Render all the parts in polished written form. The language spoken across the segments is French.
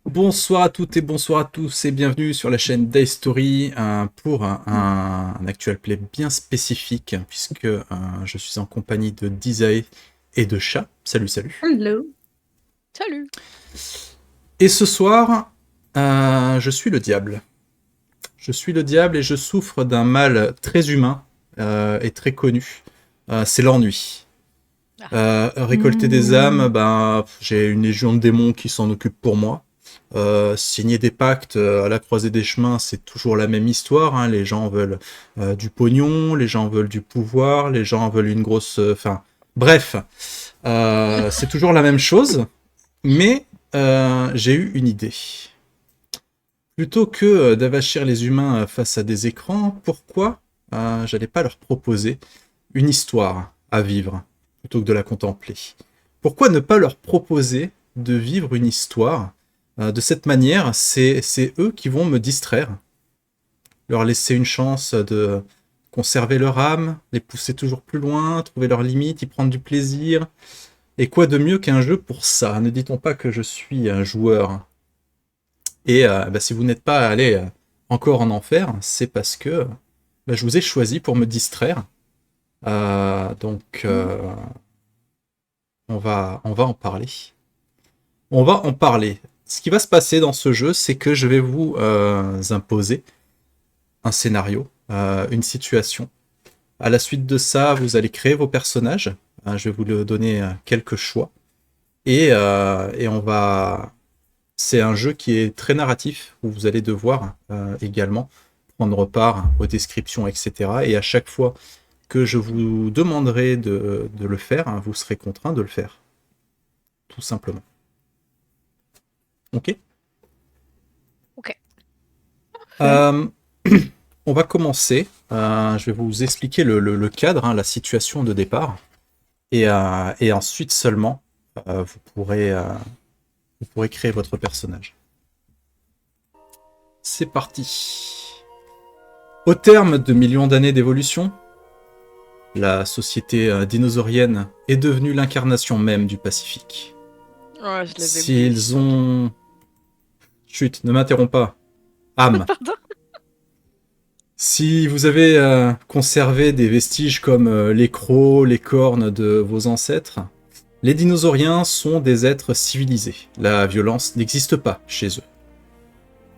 Bonsoir à toutes et bonsoir à tous et bienvenue sur la chaîne Day Story pour un actual play bien spécifique puisque je suis en compagnie de Dizae et de Chat. Salut, salut. Hello. Salut. Et ce soir, je suis le diable. Je suis le diable et je souffre d'un mal très humain et très connu. C'est l'ennui. Ah. Récolter des âmes, j'ai une légion de démons qui s'en occupe pour moi. Signer des pactes à la croisée des chemins, c'est toujours la même histoire. Hein. Les gens veulent du pognon, les gens veulent du pouvoir, les gens veulent une grosse... bref, c'est toujours la même chose. Mais j'ai eu une idée. Plutôt que d'avachir les humains face à des écrans, pourquoi j'allais pas leur proposer une histoire à vivre plutôt que de la contempler? Pourquoi ne pas leur proposer de vivre une histoire de cette manière? C'est eux qui vont me distraire, leur laisser une chance de conserver leur âme, les pousser toujours plus loin, trouver leurs limites, y prendre du plaisir. Et quoi de mieux qu'un jeu pour ça? Ne dit-on pas que je suis un joueur? Et si vous n'êtes pas allé encore en enfer, c'est parce que je vous ai choisi pour me distraire. Donc, on va en parler. On va en parler. Ce qui va se passer dans ce jeu, c'est que je vais vous imposer un scénario, une situation. À la suite de ça, vous allez créer vos personnages. Je vais vous donner quelques choix. Et on va... C'est un jeu qui est très narratif, où vous allez devoir également prendre part aux descriptions, etc. Et à chaque fois que je vous demanderai de le faire, vous serez contraint de le faire. Tout simplement. Ok. Ok. Euh, on va commencer. Je vais vous expliquer le cadre, hein, la situation de départ. Et ensuite seulement, vous pourrez créer votre personnage. C'est parti. Au terme de millions d'années d'évolution, la société dinosaurienne est devenue l'incarnation même du Pacifique. Ouais, je l'avais oublié S'ils celui-là. ont... Chut, ne m'interromps pas. Âme. Pardon. Si vous avez conservé des vestiges comme les crocs, les cornes de vos ancêtres, les dinosauriens sont des êtres civilisés. La violence n'existe pas chez eux.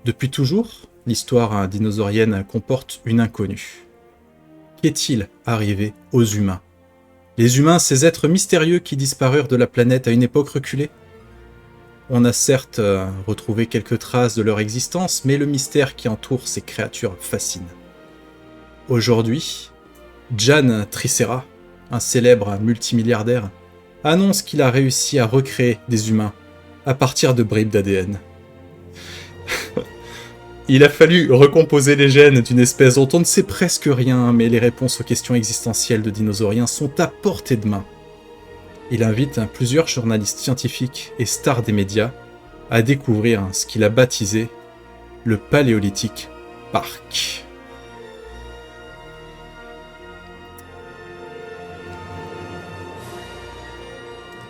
Depuis toujours, l'histoire dinosaurienne comporte une inconnue. Qu'est-il arrivé aux humains? Les humains, ces êtres mystérieux qui disparurent de la planète à une époque reculée? On a certes retrouvé quelques traces de leur existence, mais le mystère qui entoure ces créatures fascine. Aujourd'hui, Jan Tricera, un célèbre multimilliardaire, annonce qu'il a réussi à recréer des humains à partir de bribes d'ADN. Il a fallu recomposer les gènes d'une espèce dont on ne sait presque rien, mais les réponses aux questions existentielles de dinosauriens sont à portée de main. Il invite plusieurs journalistes scientifiques et stars des médias à découvrir ce qu'il a baptisé le Paléolithique Park.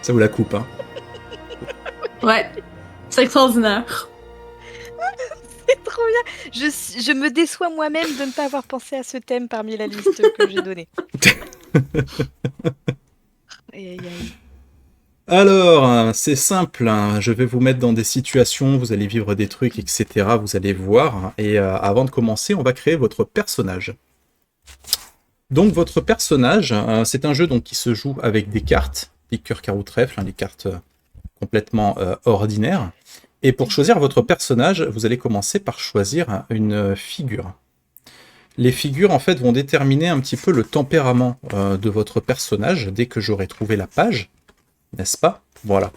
Ça vous la coupe, hein? Ouais, c'est extraordinaire. C'est trop bien. Je me déçois moi-même de ne pas avoir pensé à ce thème parmi la liste que j'ai donnée. Aïe, aïe, aïe. Alors, c'est simple, hein. Je vais vous mettre dans des situations, vous allez vivre des trucs, etc. Vous allez voir. Et avant de commencer, on va créer votre personnage. Donc votre personnage, c'est un jeu donc, qui se joue avec des cartes, pique, cœur, carreau, trèfle, hein, des cartes complètement ordinaires. Et pour choisir votre personnage, vous allez commencer par choisir une figure. Les figures en fait vont déterminer un petit peu le tempérament de votre personnage dès que j'aurai trouvé la page, n'est-ce pas? Voilà.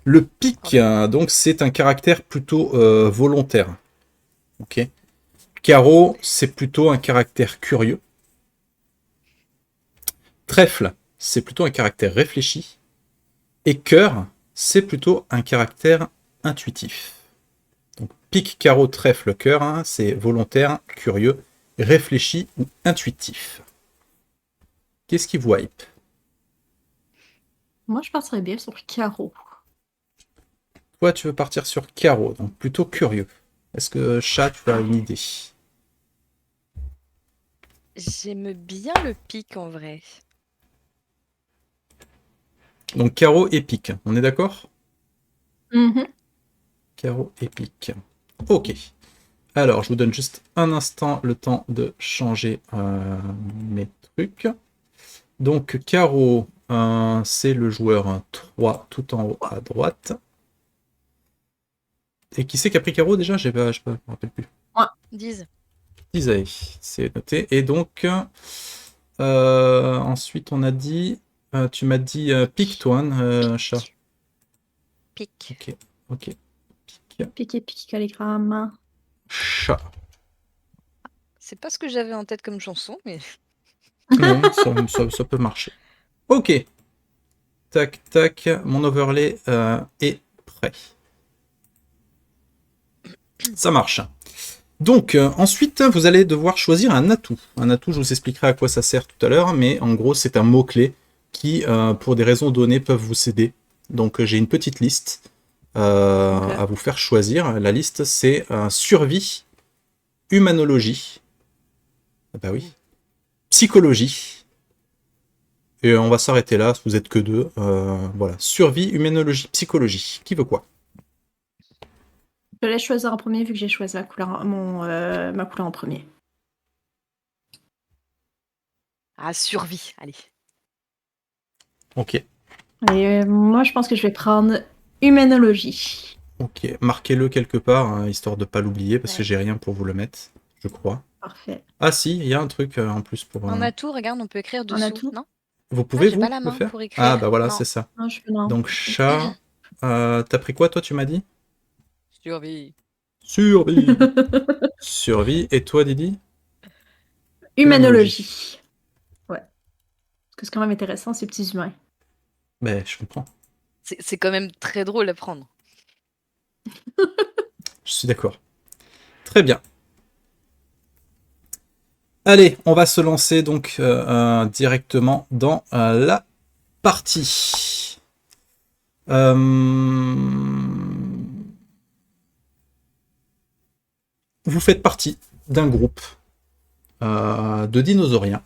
Le pic, donc c'est un caractère plutôt volontaire. Ok. Carreau, c'est plutôt un caractère curieux. Trèfle, c'est plutôt un caractère réfléchi. Et cœur, c'est plutôt un caractère intuitif. Donc pique, carreau, trèfle, cœur, hein, c'est volontaire, curieux, réfléchi ou intuitif. Qu'est-ce qui vous hype? Moi, je partirais bien sur Caro. Toi, tu veux partir sur carreau, donc plutôt curieux. Est-ce que chat, tu as une idée? J'aime bien le pic en vrai. Donc carreau et pique, on est d'accord? Mhm. Carreau et pique. Ok. Alors, je vous donne juste un instant le temps de changer mes trucs. Donc, carreau, c'est le joueur 3 tout en haut à droite. Et qui c'est qui a pris carreau déjà? Je me rappelle plus. 10. Isaïe, c'est noté. Et donc, ensuite, on a dit. Tu m'as dit pique, toi, hein, chat. Pic. Ok, ok. Pique. Piqué, piqué, calligramme. Chat. C'est pas ce que j'avais en tête comme chanson, mais Non, ça peut marcher. Ok. Tac, tac. Mon overlay est prêt. Ça marche. Donc, ensuite, vous allez devoir choisir un atout. Un atout, je vous expliquerai à quoi ça sert tout à l'heure, mais en gros, c'est un mot-clé qui, pour des raisons données, peuvent vous aider. Donc, j'ai une petite liste à vous faire choisir. La liste, c'est survie, humanologie, ah bah oui, psychologie, et on va s'arrêter là, vous êtes que deux. Voilà, survie, humanologie, psychologie. Qui veut quoi? Je laisse choisir en premier vu que j'ai choisi la couleur, ma couleur en premier. ah, survie, allez. Ok, Et moi, je pense que je vais prendre humanologie. ok. Marquez-le quelque part, hein, histoire de pas l'oublier, parce que Ouais. j'ai rien pour vous le mettre, je crois. Parfait. Ah si, il y a un truc en plus pour... En atout, regarde, on peut écrire Un dessous, atout? non? Vous Ah, pouvez, j'ai pas vous, la le main faire? pour Ah écrire. bah voilà, Non. c'est ça. Non, non. Donc chat, t'as pris quoi toi, tu m'as dit? Survie. Survie. Survie. Et toi, Didi? Humanologie. Ouais. Parce que c'est quand même intéressant, ces petits humains. Ben, je comprends. C'est quand même très drôle à prendre. Je suis d'accord. Très bien. Allez, on va se lancer donc directement dans la partie. Euh, Vous faites partie d'un groupe de dinosauriens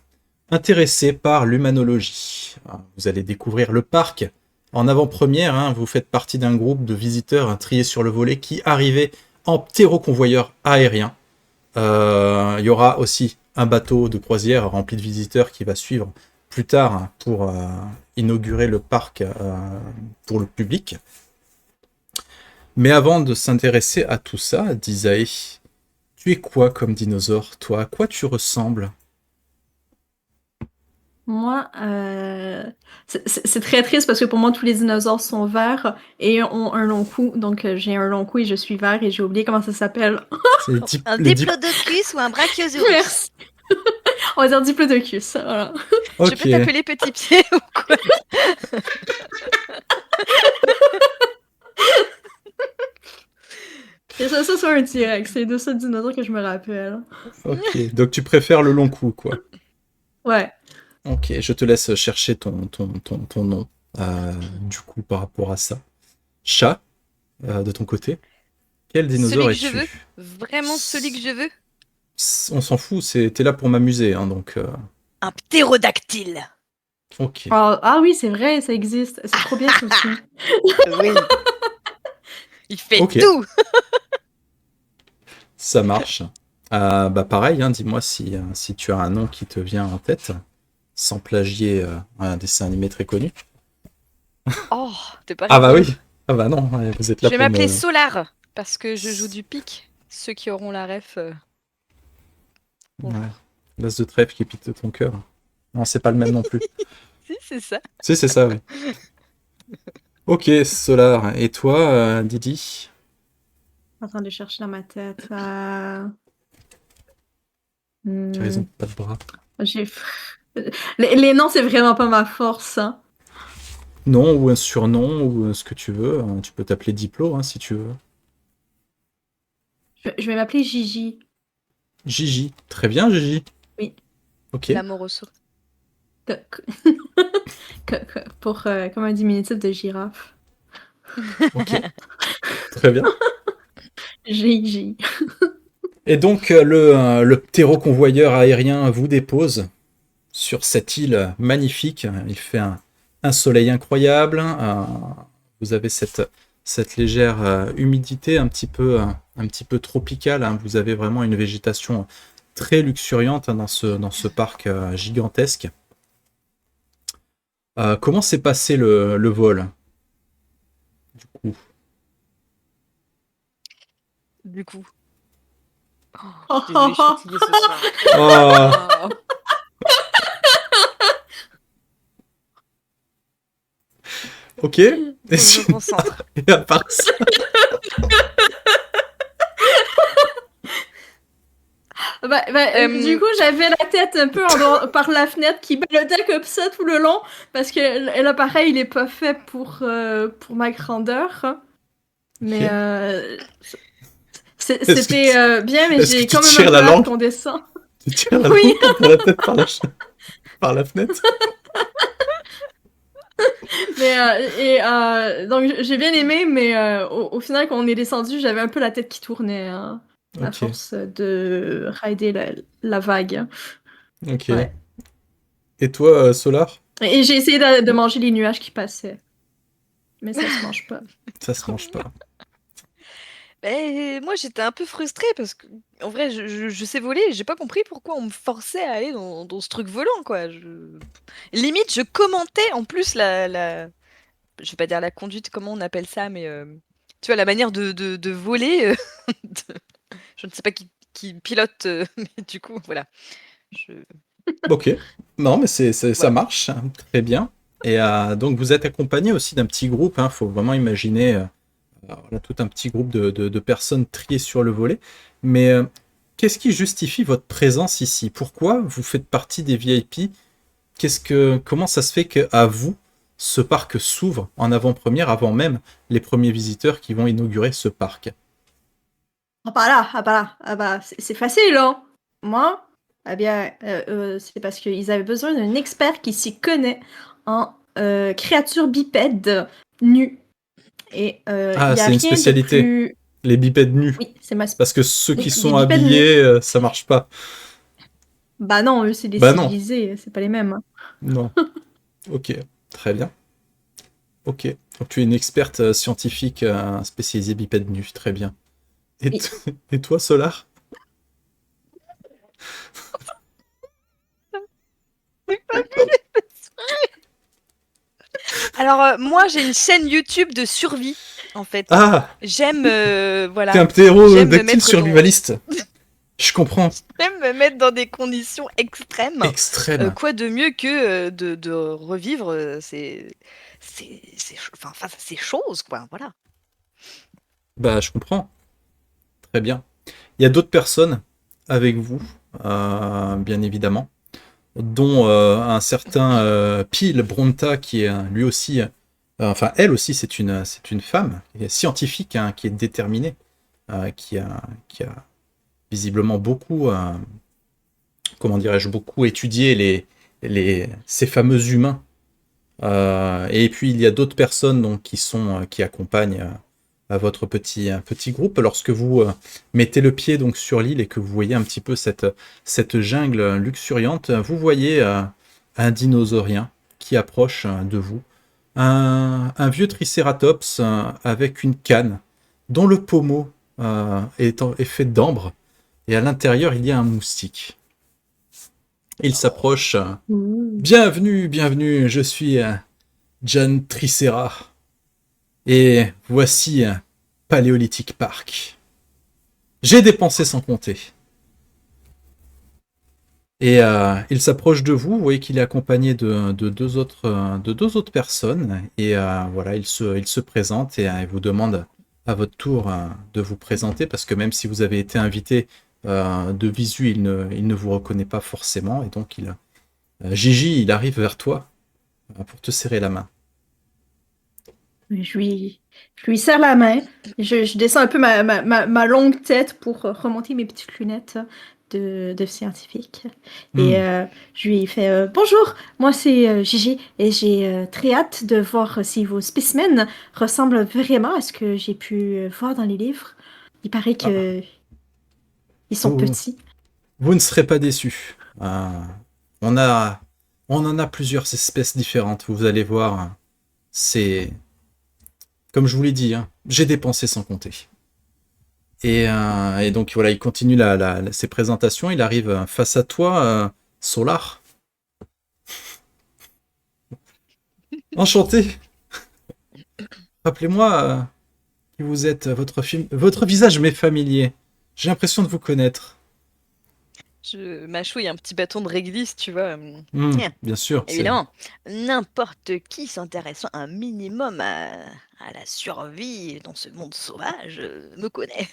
intéressés par l'humanologie. Vous allez découvrir le parc en avant-première. Hein, vous faites partie d'un groupe de visiteurs triés sur le volet qui arrivaient en ptéroconvoyeur aérien. Il y aura aussi un bateau de croisière rempli de visiteurs qui va suivre plus tard pour inaugurer le parc pour le public. Mais avant de s'intéresser à tout ça, Disae, tu es quoi comme dinosaure, toi? À quoi tu ressembles? Moi, c'est très triste parce que pour moi, tous les dinosaures sont verts et ont un long cou. Donc, j'ai un long cou et je suis vert et j'ai oublié comment ça s'appelle. C'est Un les dip... diplodocus ou un brachiosaurus? Merci. On va dire diplodocus. Voilà. Je Ok. peux t'appeler petit pied ou quoi? Et ça c'est un T-Rex. C'est de ce dinosaure que je me rappelle. Ok. Donc tu préfères le long cou, quoi. Ouais. Ok, je te laisse chercher ton nom, du coup, par rapport à ça. Chat, de ton côté, quel Celui dinosaure que je veux? es-tu? Vraiment celui que je veux? On s'en fout, t'es là pour m'amuser, hein, donc... Un ptérodactyle. ok. Ah oui, c'est vrai, ça existe. C'est trop bien ça aussi. Oui. Il fait Ok. tout. Ça marche. Bah pareil, hein, dis-moi si tu as un nom qui te vient en tête, sans plagier un dessin animé très connu. Oh, t'es pas Ah bah rigolo. oui. Ah bah non, ouais, vous êtes Je là vais pour m'appeler me... Solar parce que je joue du pic. Ceux qui auront la ref. Ouais. L'as de trèfle qui pique de ton cœur. Non, c'est pas le même non plus. Si, c'est ça. Si, c'est ça, oui. Ok, Solar. Et toi, Didi? Je suis en train de chercher dans ma tête. Tu as raison, Hmm, pas de bras. j'ai... Les noms, c'est vraiment pas ma force. Hein. Non, ou un surnom, ou ce que tu veux. Tu peux t'appeler Diplo, hein, si tu veux. Je vais m'appeler Gigi. Gigi. Très bien, Gigi. Oui. Ok. L'amoroso. Pour, comme un diminutif de girafe. Ok, très bien. J'ai. Et donc, le ptéroconvoyeur aérien vous dépose sur cette île magnifique. Il fait un soleil incroyable. Vous avez cette légère humidité un petit peu tropicale, hein. Vous avez vraiment une végétation très luxuriante, hein, dans ce parc gigantesque. Comment s'est passé le vol, du coup? Du coup. Oh, je suis désolée, je suis fatiguée ce soir. Oh, Oh. ok. Et, Faut que je me concentre. et à part ça, Du coup, j'avais la tête un peu par la fenêtre qui ballottait comme ça tout le long parce que l'appareil il est pas fait pour ma grandeur. Mais ok. Est-ce que c'était bien, mais est-ce que j'ai tu quand même un tires peu la hâte langue? qu'on descende. Tu tires la Oui, langue quand t'as la tête par la fenêtre? donc j'ai bien aimé, mais au final, quand on est descendu, j'avais un peu la tête qui tournait, hein, à Ok, force de rider la vague. ok. Ouais. Et toi, Solar? Et j'ai essayé de manger les nuages qui passaient, mais ça se mange pas. Ça se Trop mange mignon. pas. Moi, j'étais un peu frustrée parce que, en vrai, je sais voler. Et j'ai pas compris pourquoi on me forçait à aller dans ce truc volant, quoi. Limite, je commentais en plus je vais pas dire la conduite, comment on appelle ça, mais tu vois, la manière de voler. de- Je ne sais pas qui pilote, mais du coup, voilà. Je... Ok. Non, mais ça Voilà. marche, hein, très bien. Et donc, vous êtes accompagné aussi d'un petit groupe. Il faut vraiment imaginer voilà, tout un petit groupe de personnes triées sur le volet. Mais qu'est-ce qui justifie votre présence ici? Pourquoi vous faites partie des VIP? Comment ça se fait qu'à vous, ce parc s'ouvre en avant-première avant même les premiers visiteurs qui vont inaugurer ce parc? Ah bah là, ah bah là, ah bah c'est facile, hein. Moi, eh bien, c'est parce qu'ils avaient besoin d'un expert qui s'y connaît en créatures bipèdes nues. Et il Ah, y a c'est une rien de spécialité, plus... les bipèdes nus. Oui, c'est ma... Parce que ceux qui Oui, des sont bipèdes nus. habillés, ça marche pas. Bah non, eux, c'est des Bah non, civilisés, c'est pas les mêmes, hein. non. Ok, très bien. Ok. Donc tu es une experte scientifique spécialisée bipède nu, très bien. Oui. Et toi, Solar? Alors, moi, j'ai une chaîne YouTube de survie, en fait. Ah, J'aime, t'es voilà, un j'aime me ptérodactyle mettre dans, survivaliste. Je comprends. j'aime me mettre dans des conditions extrêmes. Extrême. Quoi de mieux que de revivre enfin, ces choses, quoi. Voilà. Bah, je comprends. Très bien. Il y a d'autres personnes avec vous, bien évidemment, dont un certain Peel Bronta, qui est lui aussi, enfin elle aussi, c'est une femme qui est scientifique, hein, qui est déterminée, qui a visiblement beaucoup, comment dirais-je, beaucoup étudié ces fameux humains. Et puis il y a d'autres personnes donc, qui accompagnent à votre petit groupe. Lorsque vous mettez le pied donc sur l'île et que vous voyez un petit peu cette jungle luxuriante, vous voyez un dinosaurien qui approche de vous. Un vieux tricératops avec une canne dont le pommeau est fait d'ambre et à l'intérieur il y a un moustique. Il s'approche. Ouh. Bienvenue, bienvenue, je suis John Tricera. Et voici un Paléolithique Park. J'ai dépensé sans compter. Et il s'approche de vous. Vous voyez qu'il est accompagné de deux autres personnes. Et voilà, il se présente et il vous demande à votre tour de vous présenter parce que même si vous avez été invité de visu, il ne vous reconnaît pas forcément. Et donc, Gigi, il arrive vers toi pour te serrer la main. Je lui serre la main. Je descends un peu ma longue tête pour remonter mes petites lunettes de scientifique. Et Hmm. je lui ai fait bonjour, moi c'est Gigi et j'ai très hâte de voir si vos spécimens ressemblent vraiment à ce que j'ai pu voir dans les livres. Il paraît Ah, que ils sont vous, petits. vous ne serez pas déçus. On a, on en a plusieurs espèces différentes. Vous allez voir, c'est comme je vous l'ai dit, hein, j'ai dépensé sans compter. Et donc voilà, il continue ses présentations. Il arrive face à toi, Solar. Enchanté. Rappelez-moi qui vous êtes. Votre visage m'est familier. J'ai l'impression de vous connaître. Je mâchouille un petit bâton de réglisse, tu vois. Tiens, Bien sûr, c'est. évidemment, n'importe qui s'intéressant un minimum à la survie dans ce monde sauvage me connaît.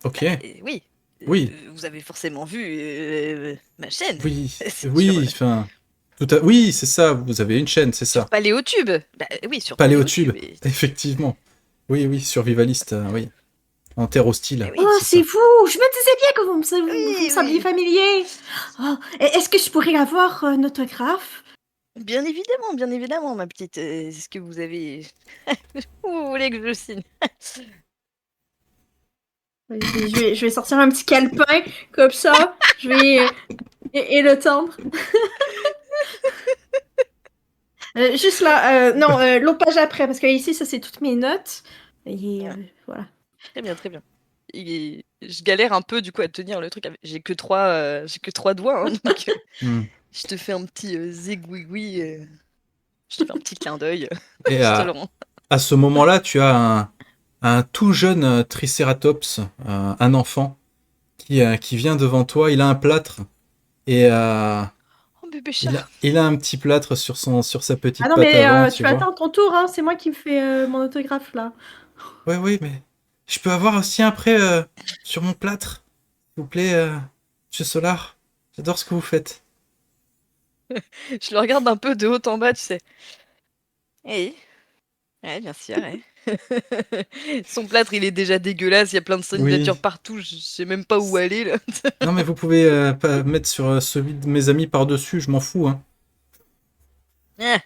Ok. Bah, oui, Oui, vous avez forcément vu ma chaîne. oui, sur, oui. Enfin, oui, c'est ça. Vous avez une chaîne, c'est sur ça. Paléotube. Bah, oui, sur Paléotube, Paléotube. effectivement. Oui, oui, survivaliste, oui. En terre hostile, Oui, Oh, c'est c'est ça. vous! Je me disais bien que vous me oui, sembliez oui. familier. Oh, est-ce que je pourrais avoir un autographe? Bien évidemment, ma petite. Est-ce que vous avez... Vous voulez que je signe? Je vais sortir un petit calepin comme ça. Je vais et le tendre. Juste là, non, l'autre page après, parce que ici, ça c'est toutes mes notes. Et Ah, voilà. très bien, très bien. Je galère un peu du coup à tenir le truc. J'ai que trois doigts, hein, donc Hmm. je te fais un petit zigouigoui. Je te fais un petit clin d'œil. Et Je te le rends. à ce moment-là, tu as un tout jeune Triceratops, un enfant, qui vient devant toi. Il a un plâtre et Oh bébé chat. il a un petit plâtre sur sa Ah petite non, patte mais avant, tu tu vas vois. attendre ton tour, hein. C'est moi qui me fais mon autographe là. Ouais, oui, mais je peux avoir aussi un prêt sur mon plâtre, s'il vous plaît, Monsieur Solar. J'adore ce que vous faites. Je le regarde un peu de haut en bas, tu sais. Oui, ouais, bien sûr, ouais. Son plâtre, il est déjà dégueulasse, il y a plein de signatures Oui. partout, je sais même pas où aller là. Non, mais vous pouvez pas mettre sur celui de mes amis par-dessus, je m'en fous, hein. Ah,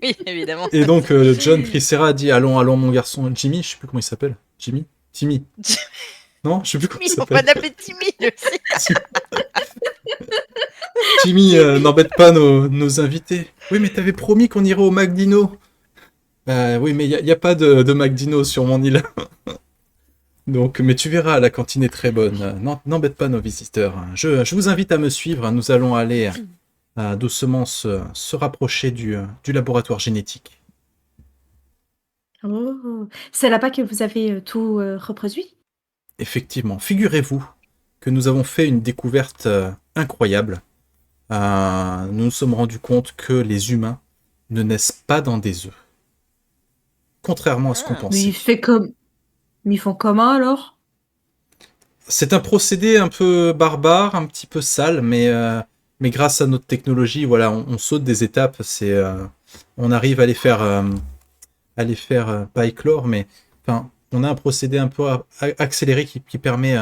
oui, évidemment. Et donc, John Tricera dit allons, allons, mon garçon. Jimmy, je sais plus comment il s'appelle. Jimmy Timmy. Non, je sais plus comment il Timmy, on va s'appelle. l'appeler Timmy aussi. Jimmy, Timmy. n'embête pas nos invités. Oui, mais t'avais promis qu'on irait au McDino. Bah oui, mais y a pas de McDino sur mon île. Donc, mais tu verras, la cantine est très bonne. N'embête pas nos visiteurs. Je vous invite à me suivre. Nous allons aller doucement se rapprocher du laboratoire génétique. Oh, c'est là-bas que vous avez tout reproduit? Effectivement, figurez-vous que nous avons fait une découverte incroyable. Nous nous sommes rendus compte que les humains ne naissent pas dans des œufs, contrairement à ce qu'on Ah, Mais pensait. il fait comme. Mais ils font comment alors? C'est un procédé un peu barbare, un petit peu sale, mais grâce à notre technologie, voilà, on saute des étapes. On arrive à les faire pas éclore, mais enfin, on a un procédé un peu accéléré qui permet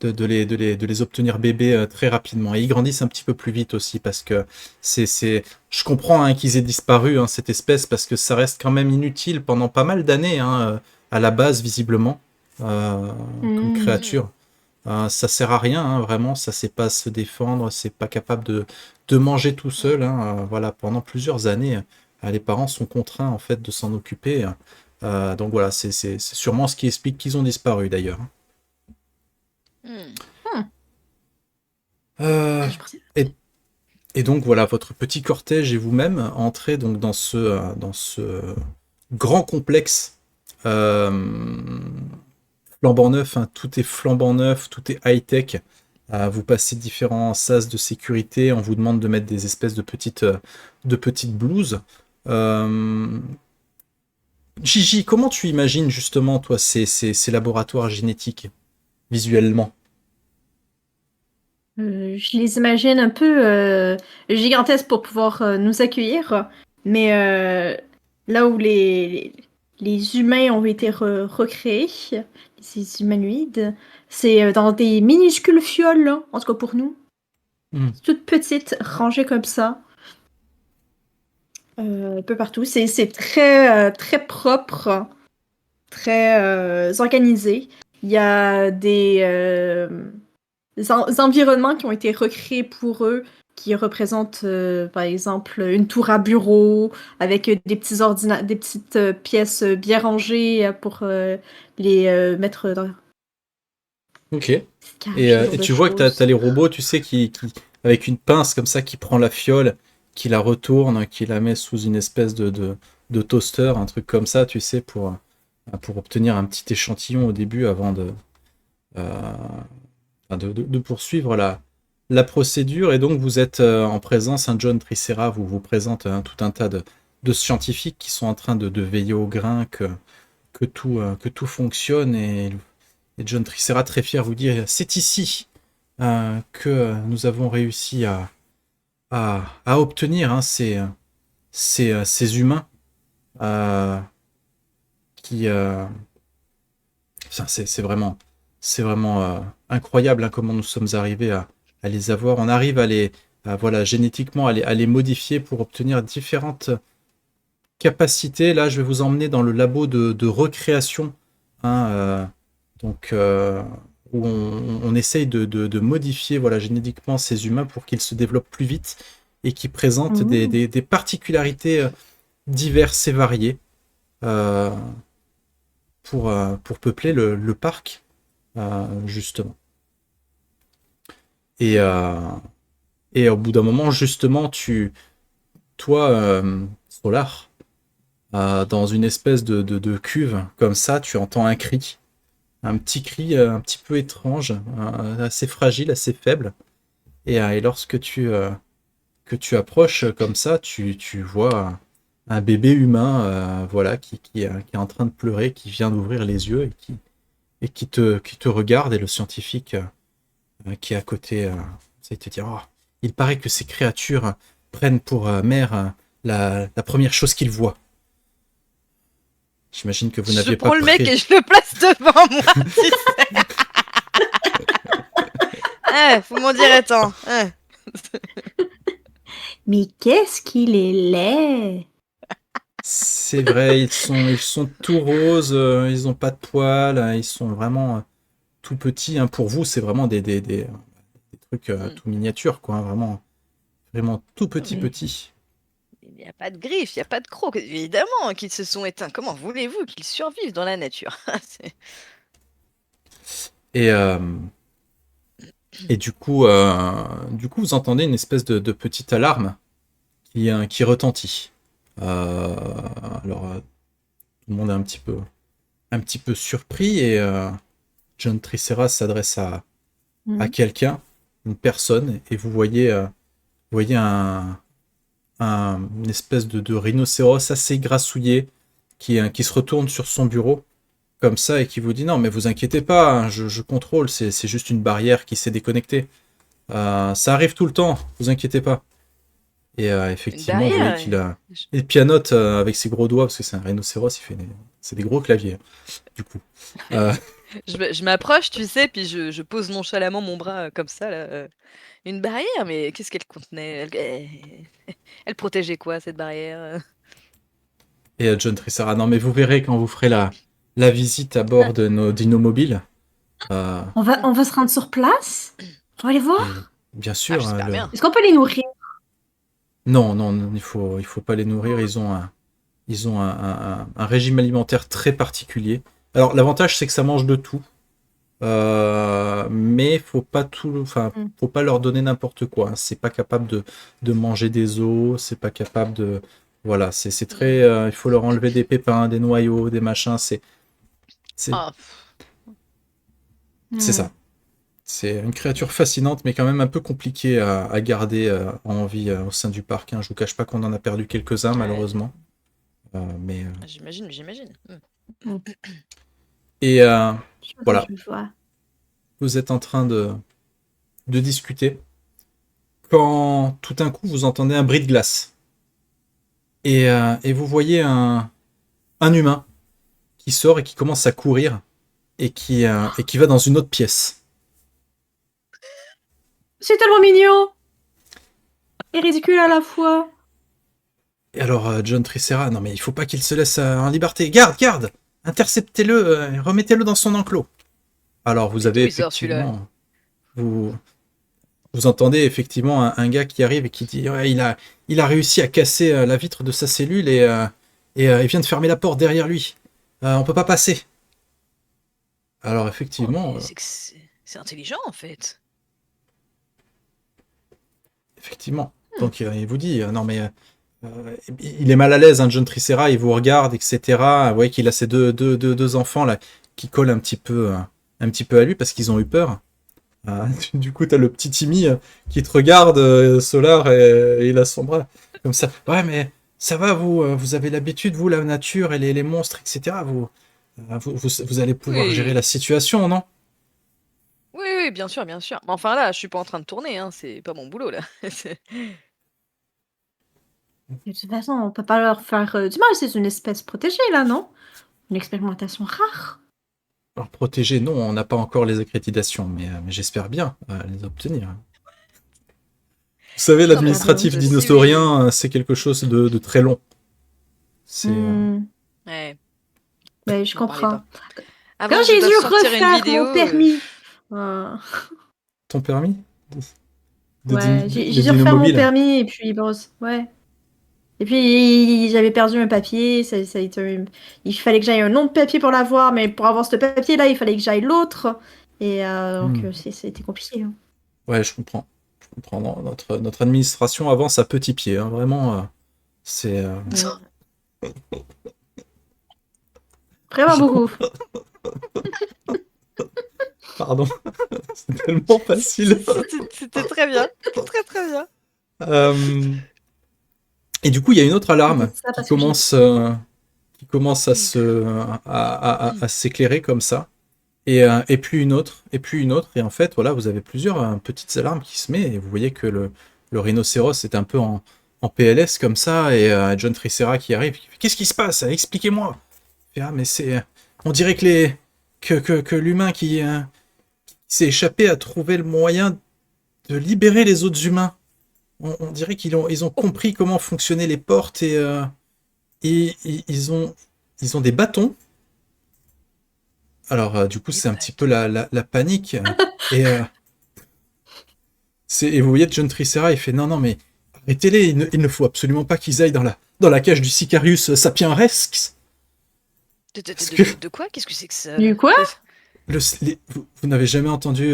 de les obtenir bébés très rapidement. Et ils grandissent un petit peu plus vite aussi parce que je comprends hein, qu'ils aient disparu, hein, cette espèce, parce que ça reste quand même inutile pendant pas mal d'années, hein, à la base, visiblement, comme Hmm. créature. Ça sert à rien, hein, vraiment, ça sait pas se défendre, c'est pas capable de manger tout seul, hein, voilà, pendant plusieurs années, les parents sont contraints en fait de s'en occuper. Donc voilà, c'est sûrement ce qui explique qu'ils ont disparu d'ailleurs. hmm. Hmm. Euh, Je pensais- et, et donc voilà, votre petit cortège et vous-même entrez donc dans ce grand complexe euh, flambant neuf, hein, tout est flambant neuf, tout est high-tech. Vous passez différents sas de sécurité, on vous demande de mettre des espèces de petites blouses. Euh, Gigi, comment tu imagines justement, toi, ces laboratoires génétiques, visuellement? Je les imagine un peu gigantesques pour pouvoir nous accueillir, mais là où les humains ont été recréés, ces humanoïdes. C'est dans des minuscules fioles, là, en tout cas pour nous. Toutes petites, rangées comme ça. Un peu partout. C'est très propre, très organisé. Il y a des environnements qui ont été recréés pour eux, qui représentent, par exemple, une tour à bureau avec des petites pièces bien rangées pour les mettre dans Ok. cacher ce Et genre de tu vois que choses. t'as les robots, tu sais, avec une pince comme ça, qui prend la fiole, qui la retourne, qui la met sous une espèce de toaster, un truc comme ça, tu sais, pour obtenir un petit échantillon au début avant euh, de poursuivre la procédure. Et donc, vous êtes en présence, John Tricera vous présente tout un tas de scientifiques qui sont en train de veiller au grain que tout fonctionne. Et John Tricera, très fier, vous dit c'est ici que nous avons réussi à obtenir ces humains qui. Enfin, c'est vraiment incroyable comment nous sommes arrivés à les avoir. On arrive voilà, génétiquement à les modifier pour obtenir différentes capacités. Là, je vais vous emmener dans le labo de recréation. Hein, donc, où on essaye de modifier voilà, génétiquement ces humains pour qu'ils se développent plus vite et qui présentent des particularités diverses et variées euh, pour peupler le parc, justement. Et, euh, et au bout d'un moment, justement, toi, Solar, dans une espèce de cuve comme ça, tu entends un cri. Un petit cri un petit peu étrange, assez fragile, assez faible. Et lorsque que tu approches comme ça, tu vois un bébé humain voilà, qui est en train de pleurer, qui vient d'ouvrir les yeux et qui te regarde. Et le scientifique qui est à côté, ça te dit oh, il paraît que ces créatures prennent pour mère la première chose qu'ils voient. J'imagine que vous Je n'aviez pas prends le mec pris. et je le place devant moi, tu sais. Faut m'en dire tant. Mais qu'est-ce qu'il est laid! C'est vrai, ils sont tout roses, ils ont pas de poils, ils sont vraiment tout petits. Hein. Pour vous, c'est vraiment des trucs tout miniatures, quoi. Hein, vraiment tout petits. Il n'y a pas de griffes, il n'y a pas de crocs, évidemment, qu'ils se sont éteints. Comment voulez-vous qu'ils survivent dans la nature? Et, euh, et du coup, vous entendez une espèce de petite alarme qui retentit. Euh, tout le monde est un petit peu surpris et John Tricera s'adresse à quelqu'un, une personne, et vous voyez une espèce de rhinocéros assez grassouillé qui se retourne sur son bureau comme ça et qui vous dit non mais vous inquiétez pas, hein, je contrôle, c'est juste une barrière qui s'est déconnectée. Ça arrive tout le temps, vous inquiétez pas. Et Une effectivement, vous voyez barrière. il pianote avec ses gros doigts parce que c'est un rhinocéros, c'est des gros claviers du coup. Euh, Je m'approche, tu sais, puis je pose nonchalamment mon bras comme ça, là. Une barrière, mais qu'est-ce qu'elle contenait? Elle protégeait quoi, cette barrière? et John Trissara, non mais vous verrez quand vous ferez la visite à bord de nos dinomobiles. Euh, On va se rendre sur place? On va les et voir? bien Ah, sûr, j'espère bien. Est-ce qu'on peut les nourrir? non, il faut pas les nourrir. Ils ont un régime alimentaire très particulier. Alors l'avantage c'est que ça mange de tout, mais faut pas leur donner n'importe quoi. Hein. C'est pas capable de manger des os, c'est pas capable de, voilà, c'est très, il faut leur enlever des pépins, des noyaux, des machins. C'est Ah, c'est ça. C'est une créature fascinante, mais quand même un peu compliquée à garder en vie au sein du parc. Hein. Je vous cache pas qu'on en a perdu quelques-uns, ouais, malheureusement. Mais j'imagine. et voilà, Je vois. vous êtes en train de discuter quand tout d'un coup vous entendez un bris de glace et vous voyez un humain qui sort et qui commence à courir et qui va dans une autre pièce. C'est tellement mignon et ridicule à la fois. Et alors, John Tricera, non mais il faut pas qu'il se laisse en liberté. Garde! Interceptez-le, remettez-le dans son enclos. Alors, vous avez D'où il sort, celui-là effectivement... Vous entendez effectivement un gars qui arrive et qui dit ouais, il a réussi à casser la vitre de sa cellule et il vient de fermer la porte derrière lui. On peut pas passer. Alors effectivement, mais c'est intelligent en fait. effectivement. Donc il vous dit non mais il est mal à l'aise, hein, John Tricera, il vous regarde, etc. Vous voyez qu'il a ces deux enfants là qui collent un petit peu à lui parce qu'ils ont eu peur. Du coup, t'as le petit Timmy qui te regarde, Solar, et il a son bras comme ça. Ouais, mais ça va, vous avez l'habitude, vous, la nature et les monstres, etc. Vous allez pouvoir Oui. gérer la situation, non? Oui, bien sûr, bien sûr. Mais enfin là, je suis pas en train de tourner, hein, c'est pas mon boulot là. De toute façon, on peut pas leur faire du mal, c'est une espèce protégée là, non? Une expérimentation rare. Alors, protéger, non, on n'a pas encore les accréditations, mais j'espère bien les obtenir. Vous savez, Non, mais l'administratif je sais, dinosaurien, c'est quelque chose de très long. C'est Ouais, Ben, je n'en parlez comprends. pas. Ah Quand bon, je j'ai dois dû sortir une refaire vidéo. mon permis. euh, ton permis Ouais, de j'ai dû refaire mon Dinomobile. permis et puis bon, ouais. Et puis j'avais perdu un papier, ça a été il fallait que j'aille un autre papier pour l'avoir, mais pour avoir ce papier-là, il fallait que j'aille l'autre. Et donc c'était compliqué, hein. Ouais, je comprends. Je comprends. Non, notre administration avance à petit pied, hein, vraiment. C'est. Ouais. Vraiment beaucoup. Pardon, c'est tellement facile. C'était très bien, très très bien. Et du coup, il y a une autre J'ai alarme dit ça qui parce que j'ai... commence à s'éclairer comme ça. Et puis une autre, et puis une autre. Et en fait, voilà, vous avez plusieurs petites alarmes qui se mettent. Et vous voyez que le rhinocéros est un peu en PLS comme ça. Et John Tricera qui arrive, qui fait, qu'est-ce qui se passe? Expliquez-moi. Il fait, ah, mais c'est. On dirait que l'humain qui s'est échappé a trouvé le moyen de libérer les autres humains. On dirait ils ont compris comment fonctionnaient les portes et ils ont des bâtons. Alors, du coup, c'est un petit peu la panique. Et, et vous voyez, John Tricera, il fait non, mais arrêtez-les, il ne faut absolument pas qu'ils aillent dans la cage du Sicarius Sapiens Rex. De quoi? Qu'est-ce que c'est que ça? Du quoi? Vous n'avez jamais entendu,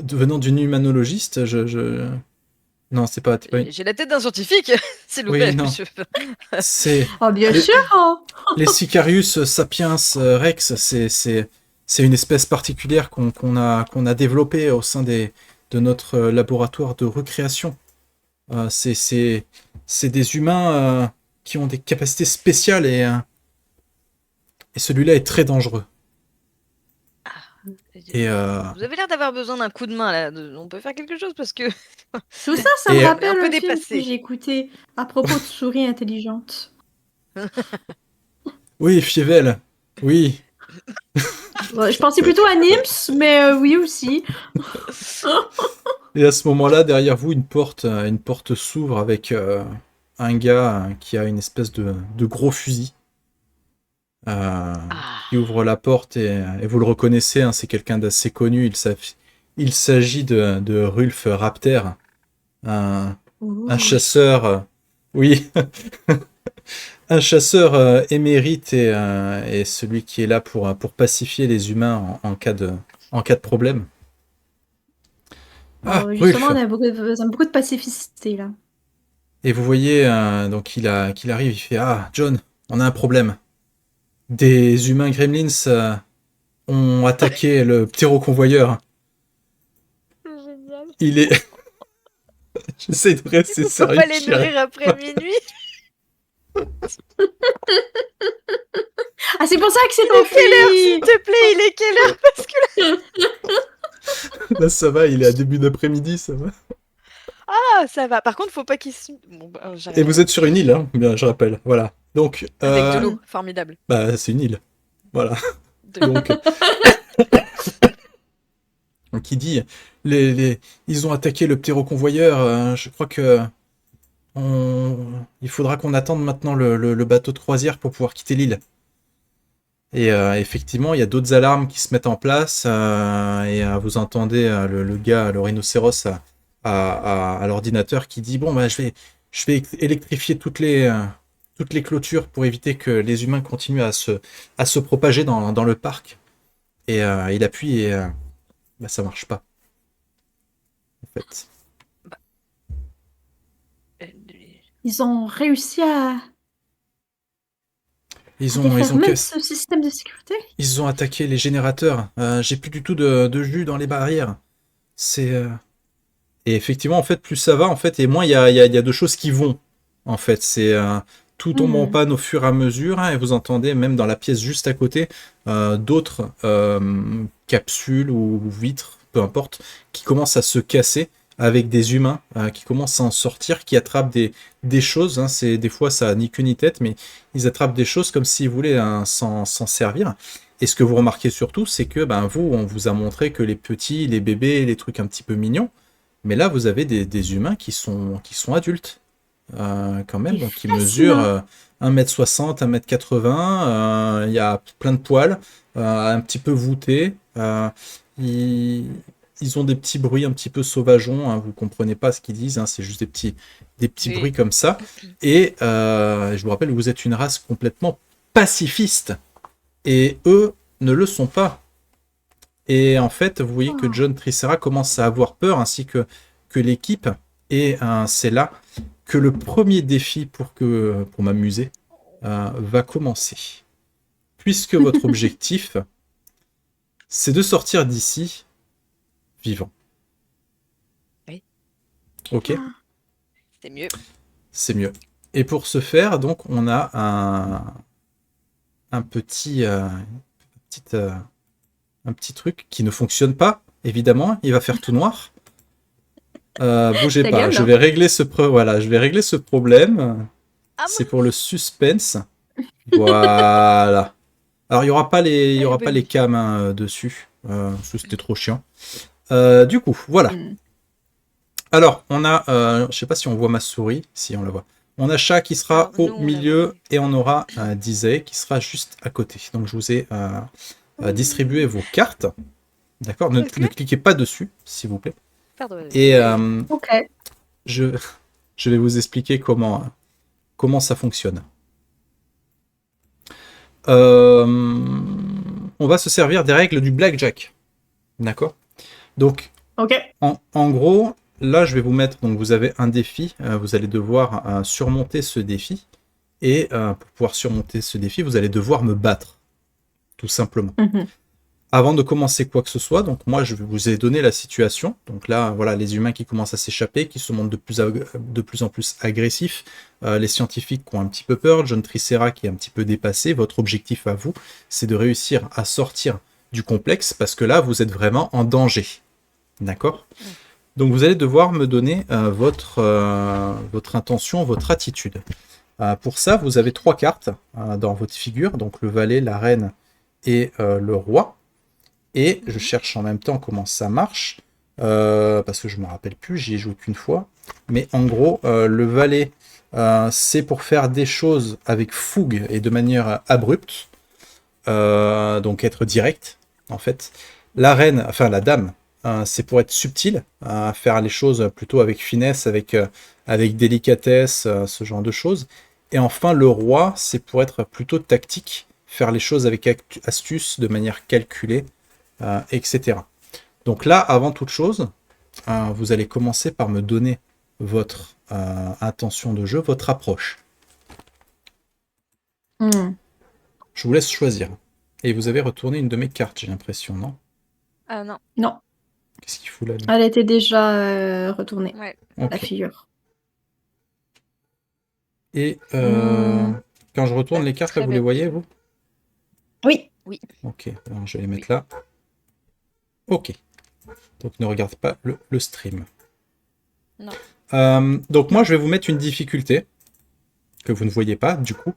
venant d'une humanologiste, Non, c'est pas une... J'ai la tête d'un scientifique, s'il vous Oui, plaît. non. C'est... Oh, bien les, sûr, hein. les Sicarius Sapiens Rex, c'est une espèce particulière qu'on a développée au sein de notre laboratoire de recréation. C'est des humains qui ont des capacités spéciales et celui-là est très dangereux. Et, Vous avez l'air d'avoir besoin d'un coup de main là. On peut faire quelque chose parce que. Tout ça, ça me Et, rappelle un peu un film dépassé. que j'ai écouté à propos de souris intelligentes. oui, Fievel, oui. Ouais, je pensais plutôt à Nymphs, mais oui aussi. Et à ce moment-là, derrière vous, une porte s'ouvre avec un gars qui a une espèce de gros fusil. Qui ouvre la porte et vous le reconnaissez, hein, c'est quelqu'un d'assez connu. Il s'agit de Rulf Rapter, un chasseur, oui, un chasseur émérite et celui qui est là pour pacifier les humains en cas de problème. Justement, Rulf. on a besoin beaucoup de pacificité là. Et vous voyez, donc qu'il arrive, il fait ah John, on a un problème. Des humains gremlins ont attaqué le ptéroconvoyeur. Génial. Il est. J'essaie de rester Faut sérieux. pas les nourrir après minuit. Ah, c'est pour ça que c'est Il est quelle heure, s'il enfui. te plaît? Il est quelle heure? Parce que Là, ça va, il est à début d'après-midi, ça va. ah, ça va. Par contre, faut pas qu'il se. Bon, bah, Et j'arrête. vous êtes sur une île, hein, bien, je rappelle. Voilà. Donc, Avec de l'eau, formidable. bah, c'est une île. Voilà. De- Donc, donc il dit, ils ont attaqué le ptéroconvoyeur. Je crois que il faudra qu'on attende maintenant le bateau de croisière pour pouvoir quitter l'île. Et effectivement, il y a d'autres alarmes qui se mettent en place. Et vous entendez le gars, le rhinocéros, à l'ordinateur qui dit, bon, bah, je vais électrifier toutes les clôtures pour éviter que les humains continuent à se propager dans le parc. Et il appuie et bah, ça marche pas, en fait. Bah, euh, Ils ont réussi à Ils défaire ont, même ce système de sécurité. ils ont attaqué les générateurs. J'ai plus du tout de jus dans les barrières. C'est Et effectivement, en fait, plus ça va, en fait, et moins il y a de choses qui vont. En fait, c'est tout tombe en panne au fur et à mesure, hein, et vous entendez même dans la pièce juste à côté d'autres capsules ou vitres, peu importe, qui commencent à se casser avec des humains qui commencent à en sortir, qui attrapent des choses. Hein, des fois, ça a ni queue ni tête, mais ils attrapent des choses comme s'ils voulaient s'en servir. Et ce que vous remarquez surtout, c'est que ben, vous, on vous a montré que les petits, les bébés, les trucs un petit peu mignons. Mais là, vous avez des humains qui sont adultes, quand même, C'est donc qui fascinant. mesurent 1m60, 1m80, il y a plein de poils, un petit peu voûtés, ils, ils ont des petits bruits un petit peu sauvageons, hein, vous comprenez pas ce qu'ils disent, hein, c'est juste des petits Oui. bruits comme ça. Et je vous rappelle, vous êtes une race complètement pacifiste, et eux ne le sont pas. Et en fait, vous voyez que John Tricera commence à avoir peur, ainsi que l'équipe. Et c'est là que le premier défi pour m'amuser va commencer. Puisque votre objectif, c'est de sortir d'ici vivant. Oui. Ok, C'est mieux. c'est mieux. Et pour ce faire, donc, on a un petit truc qui ne fonctionne pas, évidemment. Il va faire tout noir. Bougez Ta pas, gueule, je là. vais régler voilà, je vais régler ce problème. Ah C'est pour le suspense. Voilà. Alors, il y aura pas bonne les idée. cams hein, dessus. Parce que c'était trop chiant. Du coup, voilà. Hmm. Alors, on a, je sais pas si on voit ma souris, si on la voit. On a Chat qui sera Alors, nous, au on la milieu voit. et on aura Dizay qui sera juste à côté. Donc, je vous ai distribué vos cartes. D'accord, ne Ok. cliquez pas dessus, s'il vous plaît. Pardon. Et Ok. je, je vais vous expliquer comment ça fonctionne. On va se servir des règles du blackjack. D'accord. Donc, Ok. en gros, là, je vais vous mettre. Donc, vous avez un défi. Vous allez devoir surmonter ce défi. Et pour pouvoir surmonter ce défi, vous allez devoir me battre. Tout simplement. Mhm. Avant de commencer quoi que ce soit, donc moi je vous ai donné la situation. Donc là, voilà, les humains qui commencent à s'échapper, qui se montrent de plus en plus agressifs, les scientifiques qui ont un petit peu peur, John Tricera qui est un petit peu dépassé. Votre objectif à vous, c'est de réussir à sortir du complexe parce que là, vous êtes vraiment en danger. D'accord ? Donc vous allez devoir me donner votre intention, votre attitude. Pour ça, vous avez 3 cartes dans votre figure, donc le valet, la reine et le roi. Et je cherche en même temps comment ça marche, parce que je me rappelle plus, j'y ai joué qu'une fois. Mais en gros, le valet, c'est pour faire des choses avec fougue et de manière abrupte, donc être direct, en fait. La reine, enfin la dame, c'est pour être subtil, faire les choses plutôt avec finesse, avec délicatesse, ce genre de choses. Et enfin, le roi, c'est pour être plutôt tactique, faire les choses avec astuce, de manière calculée, etc. Donc là, avant toute chose, vous allez commencer par me donner votre intention de jeu, votre approche. Hmm. Je vous laisse choisir. Et vous avez retourné une de mes cartes, j'ai l'impression, non? Ah non. Non, Qu'est-ce qu'il fout là, lui? elle était déjà retournée, Ouais. la Ok. figure. Et Hmm. quand je retourne les cartes, là, Très vous les belle. voyez, vous? Oui. Oui. Ok, alors je vais les mettre là. Ok. Donc ne regarde pas le stream. Non. Donc moi, je vais vous mettre une difficulté que vous ne voyez pas, du coup.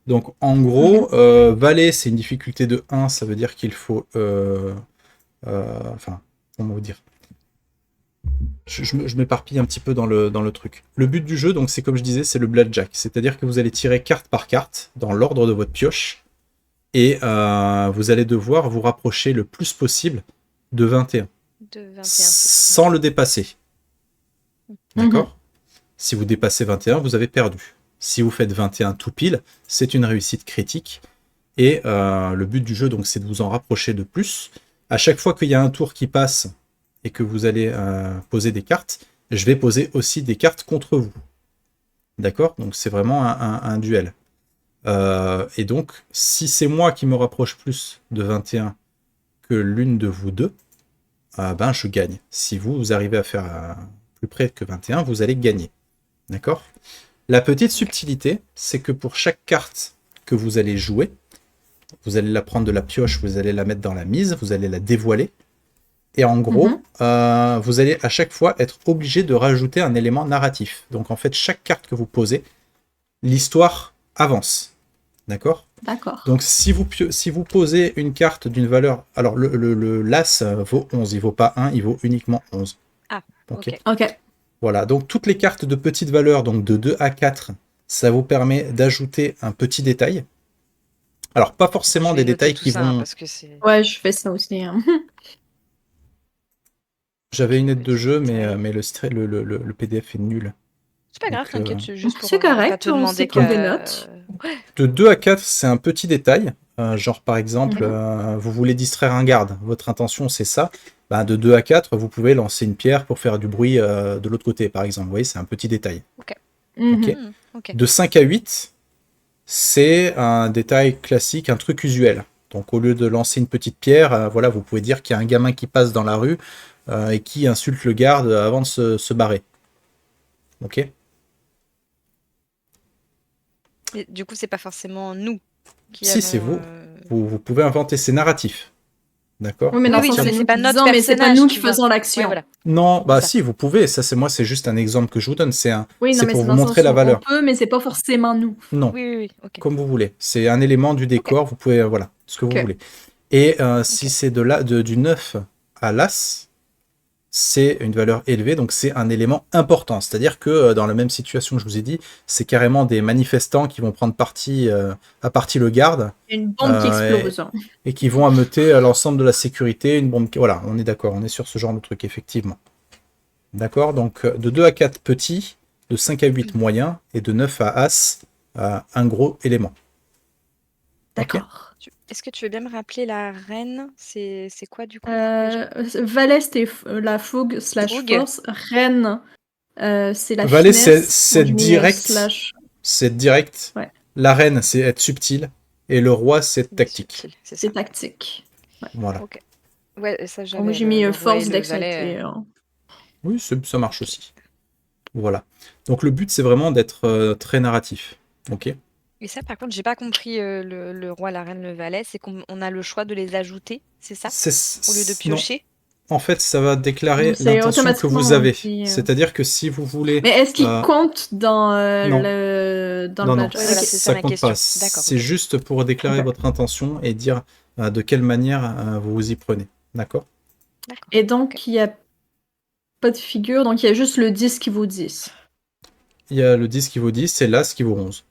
Donc en gros, valet, c'est une difficulté de 1, ça veut dire qu'il faut... enfin, comment vous dire, je m'éparpille un petit peu dans le truc. Le but du jeu, donc c'est comme je disais, c'est le blackjack. C'est-à-dire que vous allez tirer carte par carte dans l'ordre de votre pioche et vous allez devoir vous rapprocher le plus possible de 21. De 21. Sans le dépasser. D'accord ? Si vous dépassez 21, vous avez perdu. Si vous faites 21 tout pile, c'est une réussite critique. Et le but du jeu, donc, c'est de vous en rapprocher de plus. À chaque fois qu'il y a un tour qui passe et que vous allez poser des cartes, je vais poser aussi des cartes contre vous. D'accord ? Donc c'est vraiment un duel. Et donc, si c'est moi qui me rapproche plus de 21 que l'une de vous deux, ben je gagne. Si vous arrivez à faire plus près que 21, vous allez gagner. D'accord ? La petite subtilité, c'est que pour chaque carte que vous allez jouer, vous allez la prendre de la pioche, vous allez la mettre dans la mise, vous allez la dévoiler. Et en gros, vous allez à chaque fois être obligé de rajouter un élément narratif. Donc en fait, chaque carte que vous posez, l'histoire avance. D'accord ? D'accord. Donc si vous posez une carte d'une valeur... Alors le l'As vaut 11, il vaut pas 1, il vaut uniquement 11. Ah, ok. Ok. Voilà, donc toutes les cartes de petite valeur, donc de 2 à 4, ça vous permet d'ajouter un petit détail. Alors pas forcément Je des vais noter détails tout qui ça, hein, vont... parce que c'est... Ouais, je fais ça aussi. Hein. J'avais une aide de Petit jeu, détail. mais le PDF est nul. C'est pas grave, Donc, t'inquiète, c'est juste pour C'est pas correct, te on demander s'est pris des notes. De 2 à 4, c'est un petit détail. Genre, par exemple, Mhm. vous voulez distraire un garde. Votre intention, c'est ça. Ben, de 2 à 4, vous pouvez lancer une pierre pour faire du bruit de l'autre côté, par exemple. Vous voyez, c'est un petit détail. Mhm. Ok. Ok. De 5 à 8, c'est un détail classique, un truc usuel. Donc, au lieu de lancer une petite pierre, voilà, vous pouvez dire qu'il y a un gamin qui passe dans la rue et qui insulte le garde avant de se barrer. Ok. Mais du coup, c'est pas forcément nous qui Si, avons... c'est vous. Vous pouvez inventer, c'est narratif. D'accord? Oui, mais Oui, dans oui, le non, sens, mais c'est c'est nous pas qui notre disons, mais c'est pas personnage, nous tu qui vois. faisons l'action. Ouais, voilà. Non, bah C'est ça. si, vous pouvez. Ça, c'est juste un exemple que je vous donne. C'est Oui, non, c'est mais pour c'est vous dans le montrer sens la où on valeur. peut, mais c'est pas forcément nous. Non, Oui, oui, oui, ok. comme vous voulez. C'est un élément du décor. Vous pouvez, voilà, ce que vous Ok. voulez. Et si c'est du 9 à l'As, c'est une valeur élevée, donc c'est un élément important. C'est-à-dire que dans la même situation que je vous ai dit, c'est carrément des manifestants qui vont prendre à partie le garde Il y a une bombe qui explose. et qui vont ameuter l'ensemble de la sécurité. Une bombe. Voilà, on est d'accord, on est sur ce genre de truc, effectivement. D'accord? Donc de 2 à 4 petits, de 5 à 8 moyens, et de 9 à As, un gros élément. Ok? D'accord. Est-ce que tu veux bien me rappeler la reine? C'est quoi du coup? Valet, c'était la fougue / Fougue. force. Reine, c'est la Valet, finesse. Donc, j'ai mis direct. / C'est direct. Ouais. La reine, c'est être subtil. Et le roi, c'est être tactique. Subtil, c'est ça. C'est tactique. Voilà. Ok. Ouais, ça Moi, j'avais. j'ai mis le roi force, et le dextérité. valet. Oui, ça marche aussi. Voilà. Donc le but, c'est vraiment d'être très narratif. Ok? Et ça, par contre, j'ai pas compris le roi, la reine, le valet. C'est qu'on a le choix de les ajouter, c'est ça? Au lieu de Non. piocher? En fait, ça va déclarer C'est l'intention que automatiquement vous avez. dit, C'est-à-dire que si vous voulez... Mais est-ce qu'il euh, compte dans non. le Non, badge? Ouais, voilà, Ok. c'est ça ma compte question. pas. D'accord, C'est ok. juste pour déclarer Ok. votre intention et dire de quelle manière vous vous y prenez. D'accord? D'accord. Et donc, il n'y a pas de figure, donc il y a juste le 10 qui vaut 10. Il y a le 10 qui vaut 10, c'est l'As qui vaut 11.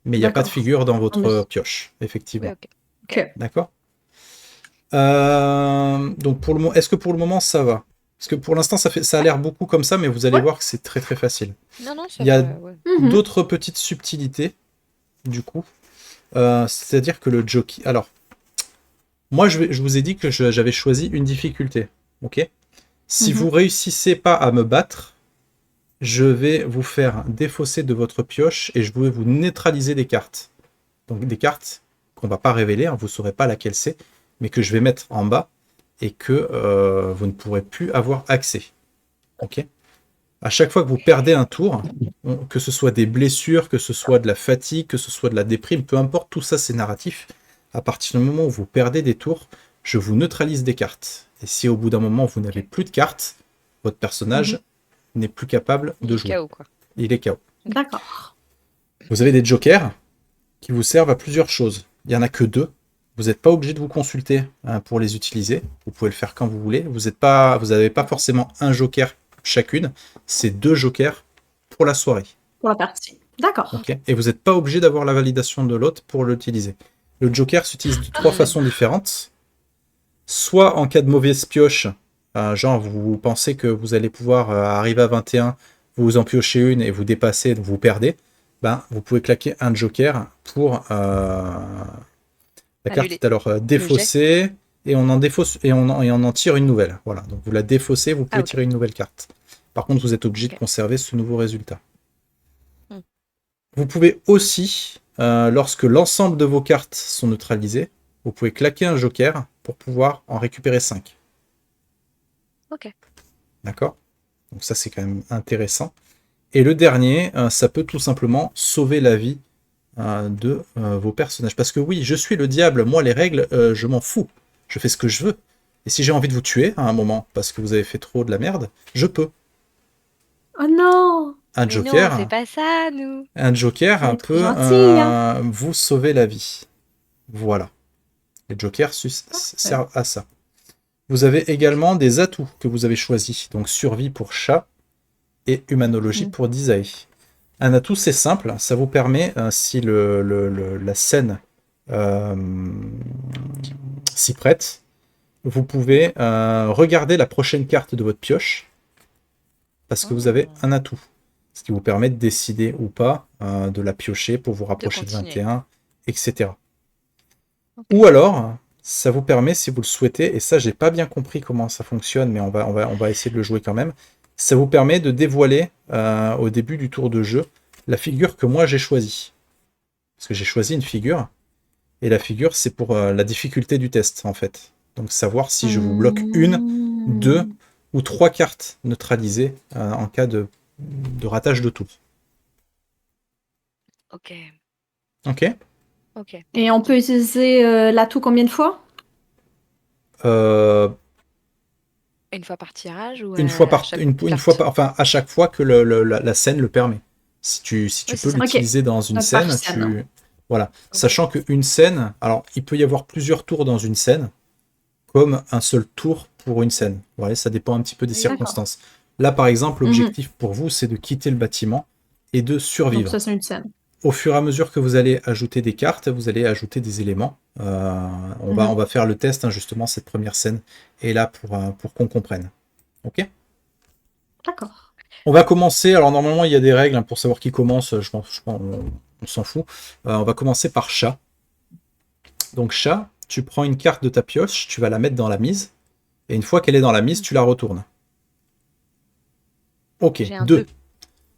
Mais il n'y a pas de D'accord. figure dans Ah, votre mais- pioche, effectivement. Ouais, ok. Ok. D'accord? Donc pour le moment, est-ce que pour le moment ça va? Parce que pour l'instant ça a l'air beaucoup comme ça, mais vous allez Ouais. voir que c'est très très facile. Non, non, ça Il y a va, ouais. Mhm. d'autres petites subtilités, du coup. C'est-à-dire que le jockey... Alors, moi je vous ai dit que j'avais choisi une difficulté. Ok? Si Mhm. vous réussissez pas à me battre, je vais vous faire défausser de votre pioche et je vais vous neutraliser des cartes. Donc des cartes qu'on va pas révéler, hein, vous ne saurez pas laquelle c'est, mais que je vais mettre en bas et que vous ne pourrez plus avoir accès. Ok? À chaque fois que vous perdez un tour, que ce soit des blessures, que ce soit de la fatigue, que ce soit de la déprime, peu importe, tout ça c'est narratif. À partir du moment où vous perdez des tours, je vous neutralise des cartes. Et si au bout d'un moment vous n'avez plus de cartes, votre personnage n'est plus capable de Il est jouer. KO, quoi. Il est KO. D'accord. Vous avez des jokers. qui vous servent à plusieurs choses. Il n'y en a que 2. Vous n'êtes pas obligé de vous consulter pour les utiliser. Vous pouvez le faire quand vous voulez. Vous n'avez pas forcément un joker chacune. C'est 2 jokers pour la soirée. Pour la partie. D'accord. Okay. Et vous n'êtes pas obligé d'avoir la validation de l'autre pour l'utiliser. Le joker s'utilise de 3 façons différentes. Soit en cas de mauvaise pioche, genre vous pensez que vous allez pouvoir arriver à 21, vous en piochez une et vous dépassez, vous perdez, vous pouvez claquer un joker pour la carte est alors défaussée et on en défausse et on en tire une nouvelle. Voilà, donc vous la défaussez, vous pouvez tirer une nouvelle carte. Par contre, vous êtes obligé de conserver ce nouveau résultat. Vous pouvez aussi, lorsque l'ensemble de vos cartes sont neutralisées, vous pouvez claquer un joker pour pouvoir en récupérer 5. Ok. D'accord ? Donc ça, c'est quand même intéressant. Et le dernier, ça peut tout simplement sauver la vie de vos personnages. Parce que oui, je suis le diable, moi les règles, je m'en fous. Je fais ce que je veux. Et si j'ai envie de vous tuer à un moment, parce que vous avez fait trop de la merde, je peux. Oh non! Un Mais joker, non, on fait pas ça, nous. Un joker peut gentil, vous sauver la vie. Voilà. Les jokers servent à ça. Vous avez également des atouts que vous avez choisis. Donc survie pour chat et humanologie pour Disae. Un atout, c'est simple. Ça vous permet, si la scène s'y prête, vous pouvez regarder la prochaine carte de votre pioche parce que vous avez un atout. Ce qui vous permet de décider ou pas de la piocher pour vous rapprocher de 21, etc. Ou alors, ça vous permet, si vous le souhaitez, et ça, j'ai pas bien compris comment ça fonctionne, mais on va essayer de le jouer quand même, ça vous permet de dévoiler au début du tour de jeu la figure que moi j'ai choisie. Parce que j'ai choisi une figure, et la figure, c'est pour la difficulté du test, en fait. Donc savoir si je vous bloque 1, 2 ou 3 cartes neutralisées en cas de ratage de tour. Ok. Ok. Ok. Et on peut utiliser l'atout combien de fois? Une fois par tirage ou une fois par enfin à chaque fois que la scène le permet. Si tu peux l'utiliser dans une scène, voilà. Okay. Sachant qu'une scène, alors il peut y avoir plusieurs tours dans une scène, comme un seul tour pour une scène. Voilà, ça dépend un petit peu des circonstances. Là, par exemple, l'objectif pour vous, c'est de quitter le bâtiment et de survivre. Donc ça, c'est une scène. Au fur et à mesure que vous allez ajouter des cartes, vous allez ajouter des éléments. On va faire le test, justement, cette première scène est là pour qu'on comprenne. Ok ? D'accord. On va commencer. Alors, normalement, il y a des règles pour savoir qui commence. On s'en fout. On va commencer par chat. Donc, chat, tu prends une carte de ta pioche, tu vas la mettre dans la mise. Et une fois qu'elle est dans la mise, tu la retournes. Ok, 2.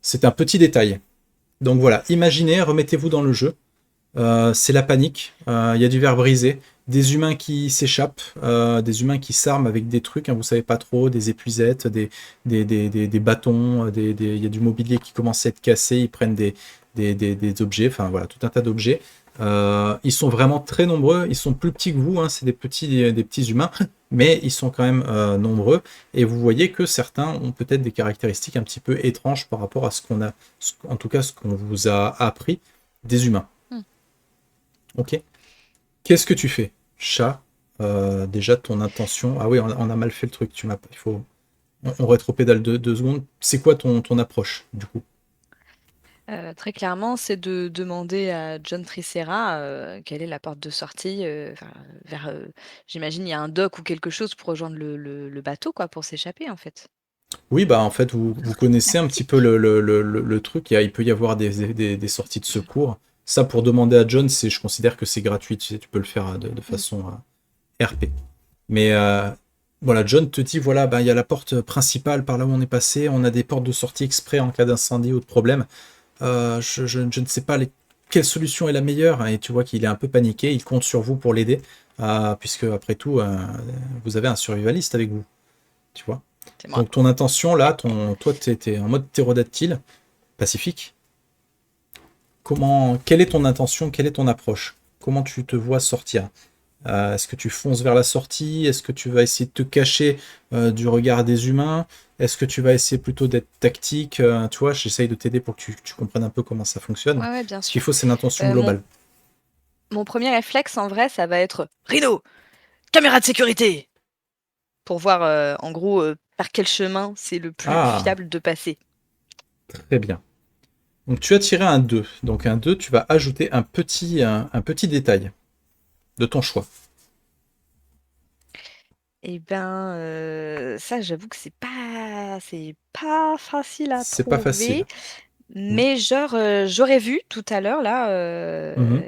C'est un petit détail. Donc voilà, imaginez, remettez-vous dans le jeu. C'est la panique. Il y a du verre brisé. Des humains qui s'échappent. Des humains qui s'arment avec des trucs, vous savez pas trop. Des épuisettes, des bâtons. Il y a du mobilier qui commence à être cassé. Ils prennent des objets. Enfin voilà, tout un tas d'objets. Ils sont vraiment très nombreux. Ils sont plus petits que vous. C'est des petits humains. Mais ils sont quand même nombreux. Et vous voyez que certains ont peut-être des caractéristiques un petit peu étranges par rapport à ce qu'on a, en tout cas ce qu'on vous a appris des humains. Ok. Qu'est-ce que tu fais, chat? Déjà ton intention. Ah oui, on a mal fait le truc. On rétropédale 2 secondes. C'est quoi ton approche du coup? Très clairement, c'est de demander à John Tricera quelle est la porte de sortie vers. J'imagine il y a un dock ou quelque chose pour rejoindre le bateau, quoi, pour s'échapper en fait. Oui, en fait, vous connaissez un petit peu le truc. Il peut y avoir des sorties de secours. Ça, pour demander à John, je considère que c'est gratuit. Tu peux le faire de façon RP. Mais voilà, John te dit, voilà, il y a la porte principale par là où on est passé. On a des portes de sortie exprès en cas d'incendie ou de problème. Je ne sais pas quelle solution est la meilleure. Et tu vois qu'il est un peu paniqué. Il compte sur vous pour l'aider. Puisque, après tout, vous avez un survivaliste avec vous. Tu vois. Donc ton intention là, toi t'es en mode ptérodactyle, pacifique. Quelle est ton intention, quelle est ton approche? Comment tu te vois sortir? Est-ce que tu fonces vers la sortie? Est-ce que tu vas essayer de te cacher du regard des humains? Est-ce que tu vas essayer plutôt d'être tactique? Tu vois, j'essaye de t'aider pour que tu comprennes un peu comment ça fonctionne. Ouais, bien sûr. Ce qu'il faut, c'est l'intention globale. mon premier réflexe, en vrai, ça va être rideau, caméra de sécurité, pour voir en gros par quel chemin c'est le plus Ah, fiable de passer. très bien. Donc tu as tiré un 2. Donc un 2, tu vas ajouter un petit détail de ton choix. Eh ben, ça, j'avoue que c'est pas facile à C'est pas trouver. facile. Mm. Mais genre, j'aurais vu tout à l'heure là, Mhm.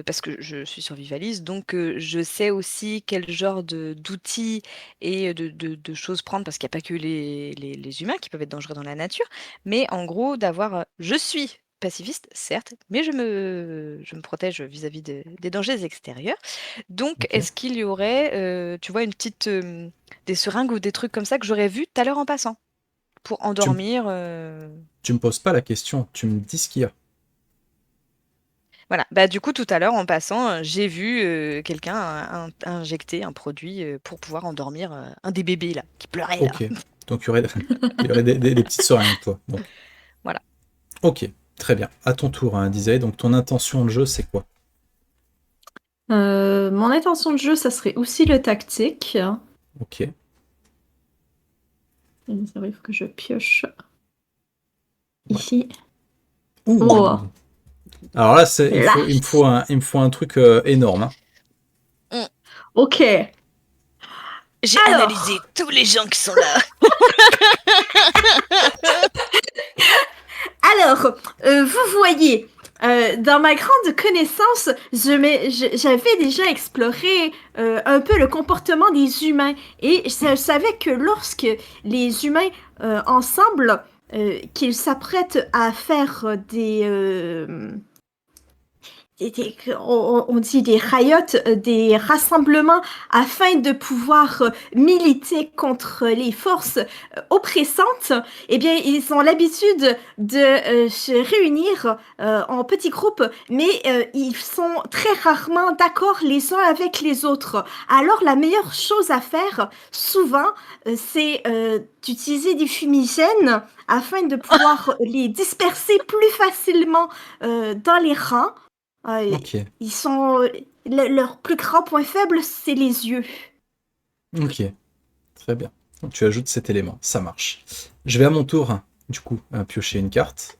parce que je suis survivaliste, donc je sais aussi quel genre d'outils et de choses prendre, parce qu'il n'y a pas que les humains qui peuvent être dangereux dans la nature, mais en gros d'avoir, je suis pacifiste, certes, mais je me protège vis-à-vis des dangers extérieurs. Donc, Ok. est-ce qu'il y aurait, tu vois, des seringues ou des trucs comme ça que j'aurais vu tout à l'heure en passant, pour Tu, m- endormir tu me poses pas la question, tu me dis ce qu'il y a. Voilà, bah du coup tout à l'heure en passant, j'ai vu quelqu'un injecter un produit pour pouvoir endormir un des bébés là, qui pleurait là. Ok. Donc il y aurait des petites seringues, toi. Donc, Voilà. ok. Très bien. À ton tour, hein, Disay. Donc ton intention de jeu, c'est quoi? Mon intention de jeu, ça serait aussi le tactique. Ok. Il faut que je pioche Ouais. ici. Ouh. Oh, Alors là, lâche. il me faut un truc énorme, hein. Mm. Ok. J'ai analysé Alors, tous les gens qui sont là. vous voyez, dans ma grande connaissance, j'avais déjà exploré un peu le comportement des humains et je savais que lorsque les humains ensemble, qu'ils s'apprêtent à faire on dit des riots, des rassemblements afin de pouvoir militer contre les forces oppressantes, eh bien, ils ont l'habitude de se réunir en petits groupes, mais ils sont très rarement d'accord les uns avec les autres. Alors, la meilleure chose à faire, souvent, c'est d'utiliser des fumigènes afin de pouvoir les disperser plus facilement dans les rangs. Ok. Ils sont. Leur plus grand point faible, c'est les yeux. Ok. Très bien. Donc tu ajoutes cet élément. Ça marche. Je vais à mon tour, du coup, piocher une carte.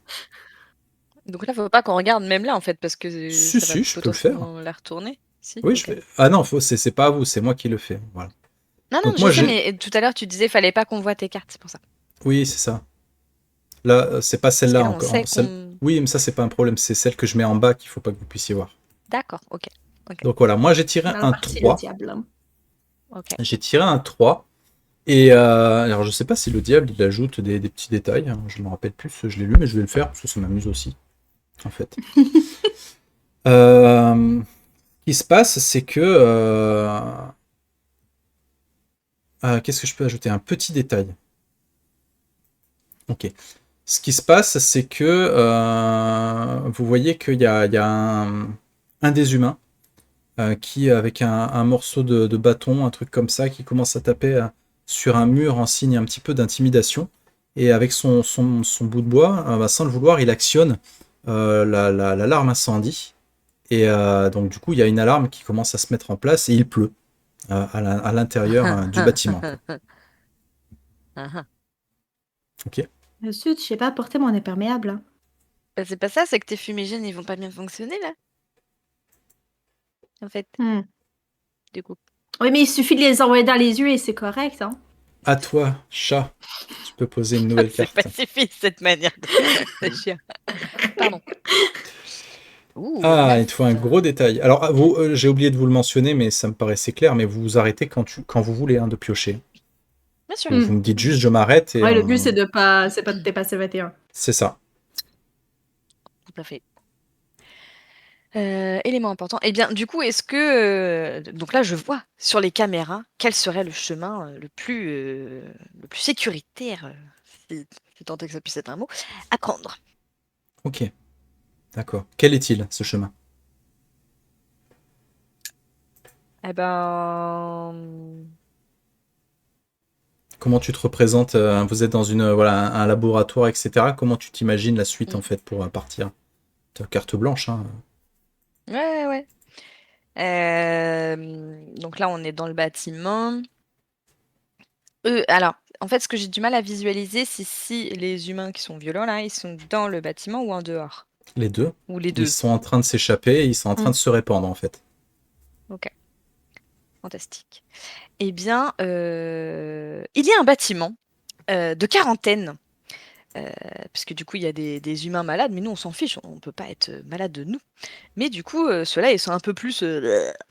Donc là, faut pas qu'on regarde même là en fait, parce que Si, ça va si, je peux le faire. potentiellement la retourner. Si, Oui, je ok. vais. Ah non, c'est pas à vous, c'est moi qui le fais. Voilà. Non, non, Donc je moi, sais, j'ai. mais tout à l'heure tu disais fallait pas qu'on voit tes cartes, c'est pour ça. Oui, c'est ça. Là, c'est pas Parce que celle-là là, on encore, hein. sait qu'on. Oui, mais ça, c'est pas un problème. C'est celle que je mets en bas qu'il faut pas que vous puissiez voir. D'accord, ok, ok, Donc voilà, moi j'ai tiré Dans la un partie, le 3. diable. ok. J'ai tiré un 3. Et alors je sais pas si le diable il ajoute des petits détails, hein. Je me rappelle plus, je l'ai lu, mais je vais le faire parce que ça m'amuse aussi, en fait. Ce qui se passe, c'est que qu'est-ce que je peux ajouter? Un petit détail. Ok. Ce qui se passe, c'est que vous voyez qu'il y a un des humains qui, avec un morceau de bâton, un truc comme ça, qui commence à taper sur un mur en signe un petit peu d'intimidation. Et avec son bout de bois, bah, sans le vouloir, il actionne l'alarme incendie. Et donc, du coup, il y a une alarme qui commence à se mettre en place et il pleut à l'intérieur du bâtiment, quoi. Ok. Zut, je sais pas porter mon imperméable. Hein. Bah, c'est pas ça, c'est que tes fumigènes ils vont pas bien fonctionner là, en fait, Hmm. du coup. Oui, mais il suffit de les envoyer dans les yeux et c'est correct. Hein. À toi, chat. Tu peux poser une nouvelle C'est carte. pacifiste cette manière de chien. Pardon. Ouh, Ah, il te faut un 9. gros détail. Alors, vous, j'ai oublié de vous le mentionner, mais ça me paraissait clair, mais vous vous arrêtez quand vous voulez, hein, de piocher. Bien sûr. Vous Hmm. me dites juste je m'arrête et Ouais, le but, on... c'est pas de dépasser 21. C'est ça. Tout à fait. Élément important. Eh bien, du coup, est-ce que donc là, je vois sur les caméras quel serait le chemin le plus sécuritaire, si tant est que ça puisse être un mot, à prendre. Ok, d'accord. Quel est-il, ce chemin? Eh ben, Comment tu te représentes? Vous êtes dans voilà, un laboratoire, etc. Comment tu t'imagines la suite, en fait, pour partir? T'as carte blanche, hein. Ouais, ouais. Donc là, on est dans le bâtiment. Alors, en fait, ce que j'ai du mal à visualiser, c'est si les humains qui sont violents, là, ils sont dans le bâtiment ou en dehors. Les deux. Ou les Ils deux. sont en train de s'échapper et ils sont en train Mm. de se répandre, en fait. Ok, fantastique. Eh bien, il y a un bâtiment de quarantaine. Parce que du coup, il y a des humains malades, mais nous, on s'en fiche, on ne peut pas être malade de nous. Mais du coup, ceux-là, ils sont un peu plus...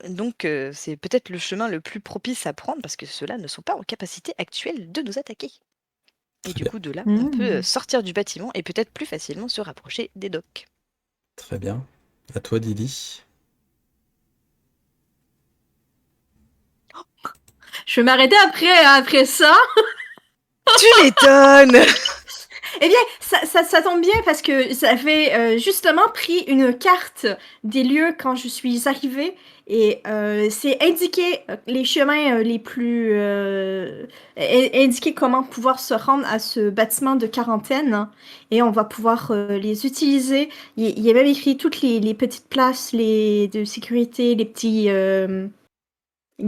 donc, c'est peut-être le chemin le plus propice à prendre, parce que ceux-là ne sont pas en capacité actuelle de nous attaquer. Et Très du bien. coup, de là, on peut Mm. sortir du bâtiment et peut-être plus facilement se rapprocher des docks. Très bien. À toi, Didi. Je vais m'arrêter après ça. Tu m'étonnes! Eh bien, ça tombe bien parce que j'avais justement pris une carte des lieux quand je suis arrivée et c'est indiqué les chemins les plus... indiqué comment pouvoir se rendre à ce bâtiment de quarantaine et on va pouvoir les utiliser. Il y a même écrit toutes les petites places de sécurité, les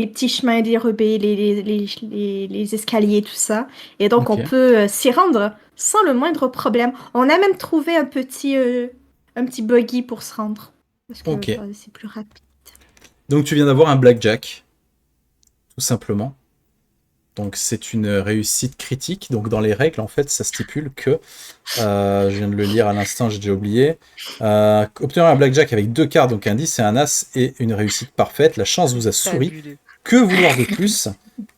petits chemins dérobés, les escaliers, tout ça. Et donc, Ok. on peut s'y rendre sans le moindre problème. On a même trouvé un petit buggy pour se rendre. Parce que Ok. bah, c'est plus rapide. Donc, tu viens d'avoir un blackjack, tout simplement. Donc, c'est une réussite critique. Donc, dans les règles, en fait, ça stipule que, je viens de le lire à l'instant, j'ai déjà oublié, obtenir un blackjack avec 2 cartes, donc un 10 et un as, et une réussite parfaite. La chance vous a souri. Fabuleux. Que vouloir de plus?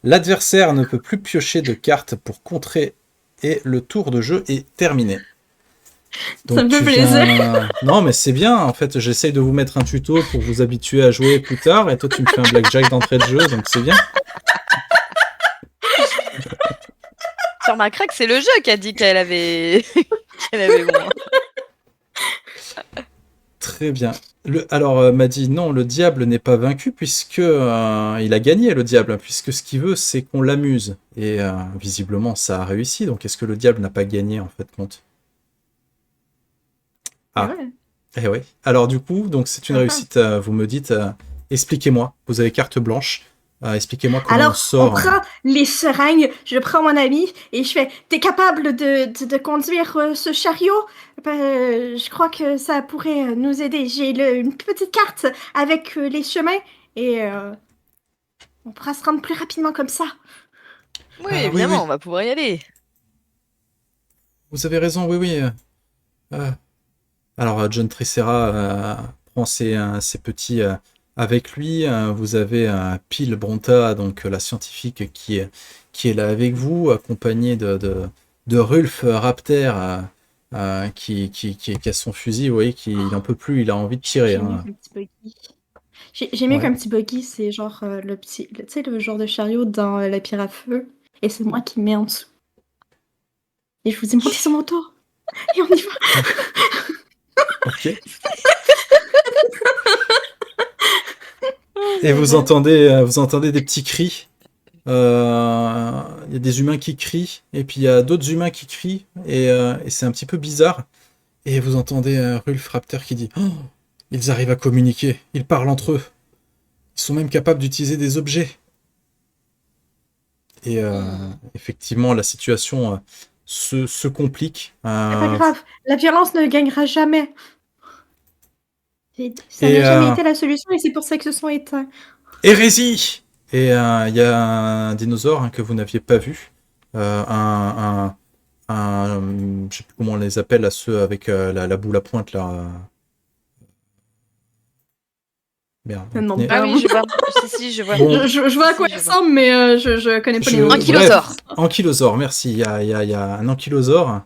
L'adversaire ne peut plus piocher de cartes pour contrer et le tour de jeu est terminé. Ça Donc me fait tu plaisir. viens... Non mais c'est bien, en fait j'essaye de vous mettre un tuto pour vous habituer à jouer plus tard et toi tu me fais un blackjack d'entrée de jeu donc c'est bien. Tu remarqueras que c'est le jeu qui a dit qu'elle avait... qu'elle avait moins. Très bien. Alors m'a dit non, le diable n'est pas vaincu puisque il a gagné le diable, puisque ce qu'il veut c'est qu'on l'amuse. Et visiblement ça a réussi, donc est-ce que le diable n'a pas gagné en fait compte? Et Ah. ouais. Eh oui. Alors du coup, donc c'est une Ah, ah. réussite. Vous me dites, expliquez-moi. Vous avez carte blanche. Expliquez-moi comment on Alors, on sort. prend les seringues, je prends mon ami et je fais, t'es capable de conduire ce chariot? Je crois que ça pourrait nous aider. J'ai une petite carte avec les chemins et on pourra se rendre plus rapidement comme ça. Oui, Ah oui, évidemment, oui. on va pouvoir y aller. Vous avez raison. Oui, oui. Euh. Alors John Tricera prend ses petits avec lui. Vous avez Peel Bronta, donc la scientifique qui est là avec vous, accompagnée de Rulf Rapter. Qui a son fusil, vous voyez, qu'il n'en peut plus, il a envie de tirer. J'ai mieux Hein. qu'un petit buggy. J'ai mieux Ouais. qu'un petit buggy, c'est genre tu sais, le genre de chariot dans la pierre à feu. Et c'est moi qui mets en dessous. Et je vous ai monté sur mon tour. Et on y va. Ok. Oh, Et génial. vous entendez des petits cris. Il y a des humains qui crient, et puis il y a d'autres humains qui crient, et c'est un petit peu bizarre. Et vous entendez Rulf Raptor qui dit oh, ils arrivent à communiquer, ils parlent entre eux. Ils sont même capables d'utiliser des objets. Et Hmm. effectivement, la situation se complique. C'est pas grave, la violence ne gagnera jamais. Ça Et n'a jamais été la solution et c'est pour ça que se sont éteints. hérésie. Et il y a un dinosaure que vous n'aviez pas vu. Je sais plus comment on les appelle, à ceux avec la boule à pointe là. Merde. Ne demande Ah pas. oui, je vois. Si, je vois. Bon, Je vois à Si, quoi si, il je vois. ressemble, mais je connais pas les noms. Ankylosaure. Bref, ankylosaure, merci. Il y a un ankylosaure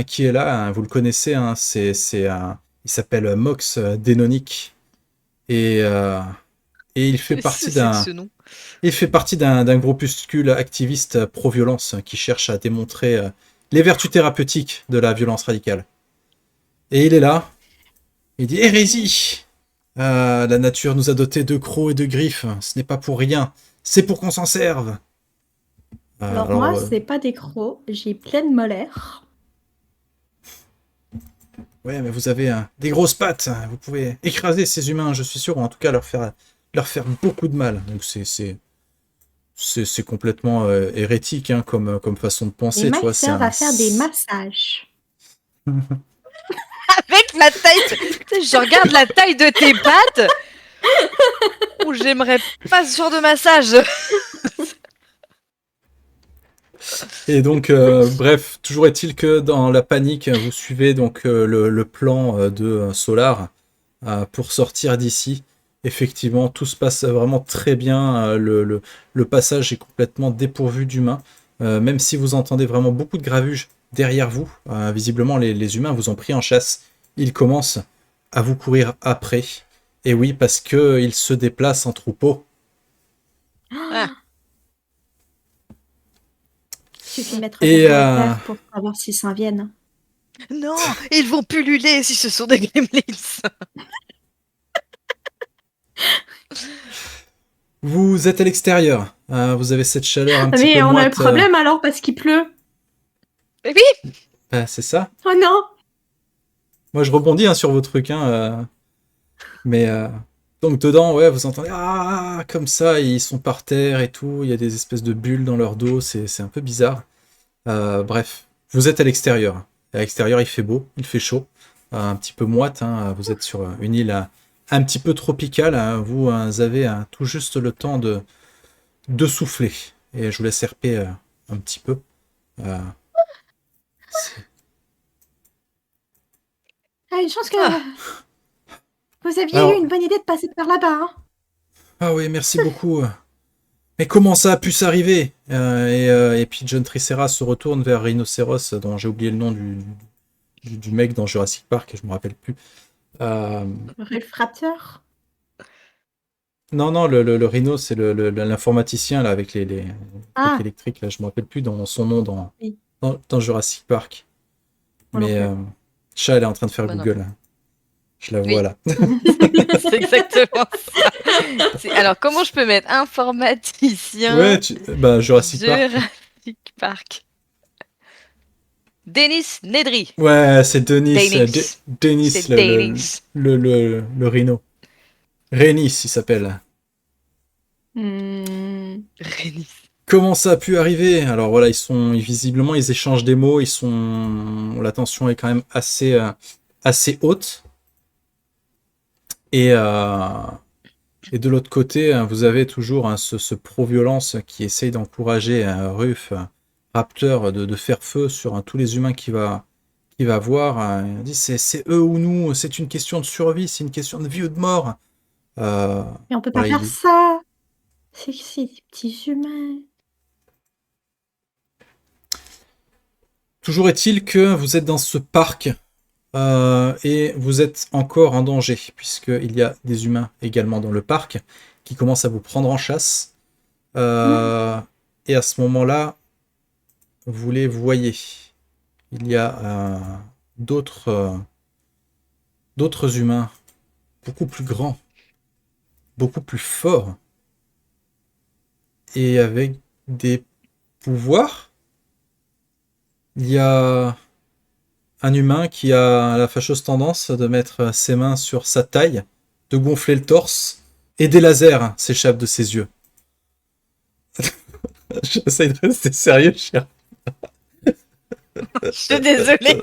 qui est là, hein, vous le connaissez, hein, il s'appelle Mox Denonic. Et, euh, et C'est ce nom. il fait partie d'un groupuscule activiste pro-violence qui cherche à démontrer les vertus thérapeutiques de la violence radicale. Et il est là, il dit hérésie. La nature nous a dotés de crocs et de griffes. Ce n'est pas pour rien. C'est pour qu'on s'en serve. Alors Alors, moi, c'est pas des crocs, j'ai plein de molaires. Ouais, mais vous avez des grosses pattes, hein, vous pouvez écraser ces humains, je suis sûr, ou en tout cas leur faire beaucoup de mal. Donc c'est complètement hérétique hein, comme façon de Les penser, tu mains vois, c'est servent un... à faire des massages. Avec la taille, tu sais, je regarde la taille de tes pattes. Ou j'aimerais pas ce genre de massage. Et donc, bref, toujours est-il que dans la panique, vous suivez donc le plan de Solar pour sortir d'ici. Effectivement, tout se passe vraiment très bien. Le passage est complètement dépourvu d'humains. Même si vous entendez vraiment beaucoup de gravuge derrière vous, visiblement les humains vous ont pris en chasse. Ils commencent à vous courir après. Et oui, parce qu'ils se déplacent en troupeau. Ah, Suffit de mettre Et derrière la terre pour savoir s'ils s'en viennent. non, ils vont pulluler si ce sont des gremlins. vous êtes à l'extérieur. Vous avez cette chaleur un petit peu Mais on a un moite. problème alors parce qu'il pleut. Mais oui, C'est ça. Oh non! Moi, je rebondis hein, sur vos trucs. Mais donc dedans, ouais, vous entendez comme ça, ils sont par terre et tout. Il y a des espèces de bulles dans leur dos. C'est un peu bizarre. Bref, vous êtes à l'extérieur. À l'extérieur, il fait beau, il fait chaud, un petit peu moite. Hein, vous êtes sur une île un petit peu tropicale. Hein, vous avez tout juste le temps de souffler. Et je vous laisse RP un petit peu. Euh, c'est- Ah, une chance que Ah. vous aviez eu Alors, une bonne idée de passer par là-bas. Hein. ah oui, merci beaucoup. Mais comment ça a pu s'arriver et puis John Tricera se retourne vers Rhinocéros, dont j'ai oublié le nom du mec dans Jurassic Park, je me rappelle plus. Euh, Réfracteur. non, non, le Rhino, c'est l'informaticien là, avec les trucs Ah, électriques, là, je me rappelle plus dans son nom dans, oui. dans Jurassic Park. Moi non Mais plus. Chat, elle est en train de faire Moi non Google. Je la vois Oui. là. C'est exactement ça. Alors, comment je peux mettre informaticien Ouais, Jurassic Park. Jurassic Park? Denis Nedry. Ouais, c'est Denis, Denis. Denis C'est le, le, Denis. le Rhino. Rhénis, il s'appelle. Denis. Comment ça a pu arriver? Alors voilà, visiblement, ils échangent des mots, la tension est quand même assez haute. Et, de l'autre côté, vous avez toujours ce pro-violence qui essaye d'encourager Ruff, Raptor, de faire feu sur tous les humains qu'il va voir. Il dit c'est eux ou nous, c'est une question de survie, c'est une question de vie ou de mort. Mais on peut pas Voilà, faire ça. C'est des petits humains. toujours est-il que vous êtes dans ce parc et vous êtes encore en danger, puisqu'il y a des humains également dans le parc qui commencent à vous prendre en chasse. Et à ce moment-là, vous les voyez. Il y a d'autres humains, beaucoup plus grands, beaucoup plus forts, et avec des pouvoirs. Il y a un humain qui a la fâcheuse tendance de mettre ses mains sur sa taille, de gonfler le torse, et des lasers s'échappent de ses yeux. J'essaie de rester sérieux, cher. Je suis désolée.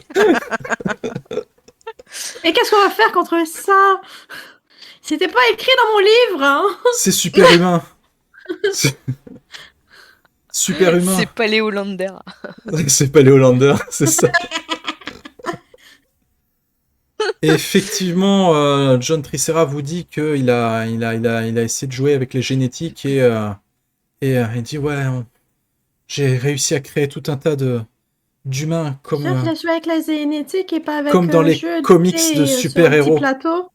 Et qu'est-ce qu'on va faire contre ça? C'était pas écrit dans mon livre. Hein. C'est super humain. Super humain. C'est pas les Hollanders. C'est pas les Hollanders, c'est ça. Et effectivement, John Tricera vous dit qu'il a essayé de jouer avec les génétiques et il dit ouais, j'ai réussi à créer tout un tas d'humains Sûr qu'il a joué avec la génétique et pas avec comme dans un les jeu comics de sur un petit super-héros. plateau.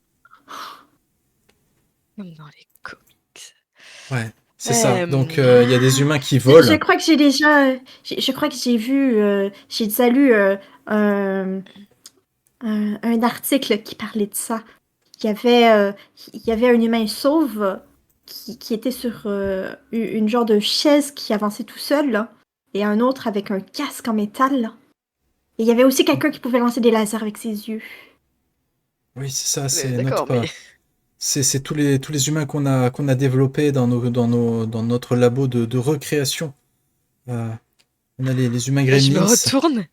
Comme dans les comics. Ouais, c'est ça. Donc il y a des humains qui volent. Je crois que j'ai déjà, je crois que j'ai vu, j'ai déjà lu un article qui parlait de ça. Il y avait un humain sauve qui était sur une genre de chaise qui avançait tout seul, là, et un autre avec un casque en métal. Là. Et il y avait aussi quelqu'un qui pouvait lancer des lasers avec ses yeux. Oui, c'est ça, c'est D'accord, notre, mais c'est tous les humains qu'on a développés dans notre labo de recréation. Euh, on a les humains je me gremlins. retourne.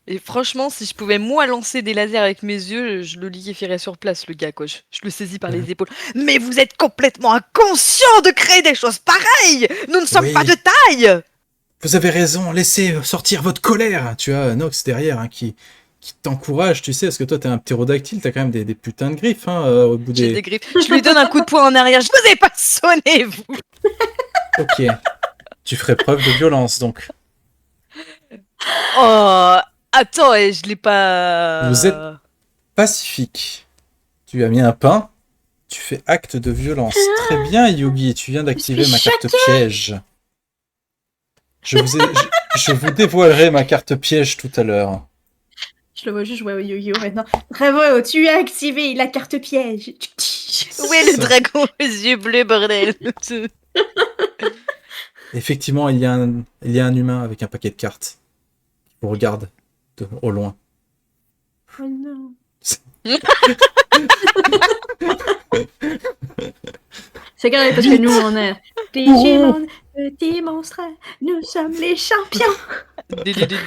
Et franchement, si je pouvais moi lancer des lasers avec mes yeux, je le liquéfierais sur place, le gars, quoi. Je le saisis par Euh, les épaules. Mais vous êtes complètement inconscient de créer des choses pareilles! Nous ne sommes pas de oui, taille! vous avez raison, laissez sortir votre colère. Tu as Nox derrière hein, qui t'encourage, tu sais, parce que toi t'es un ptérodactyle, t'as quand même des putains de griffes hein, au bout J'ai des. des griffes. Je lui donne un coup de poing en arrière. Je vous ai pas sonné, vous! Ok, tu ferais preuve de violence donc. Oh! Attends, et je l'ai Vous êtes pas. pacifique. Tu as mis un pain, tu fais acte de violence. Très bien, Yugi, tu viens Je suis d'activer ma carte choquée. piège. Je vous dévoilerai ma carte piège tout à l'heure. Je le vois juste jouer au yo-yo maintenant. Bravo, tu as activé la carte piège. Où est le Ça. dragon aux yeux bleus, bordel? Effectivement, il y a un humain avec un paquet de cartes qui vous regarde au loin. Oh non. C'est grave parce que nous, on est Digimon, petits monstres, nous sommes les champions.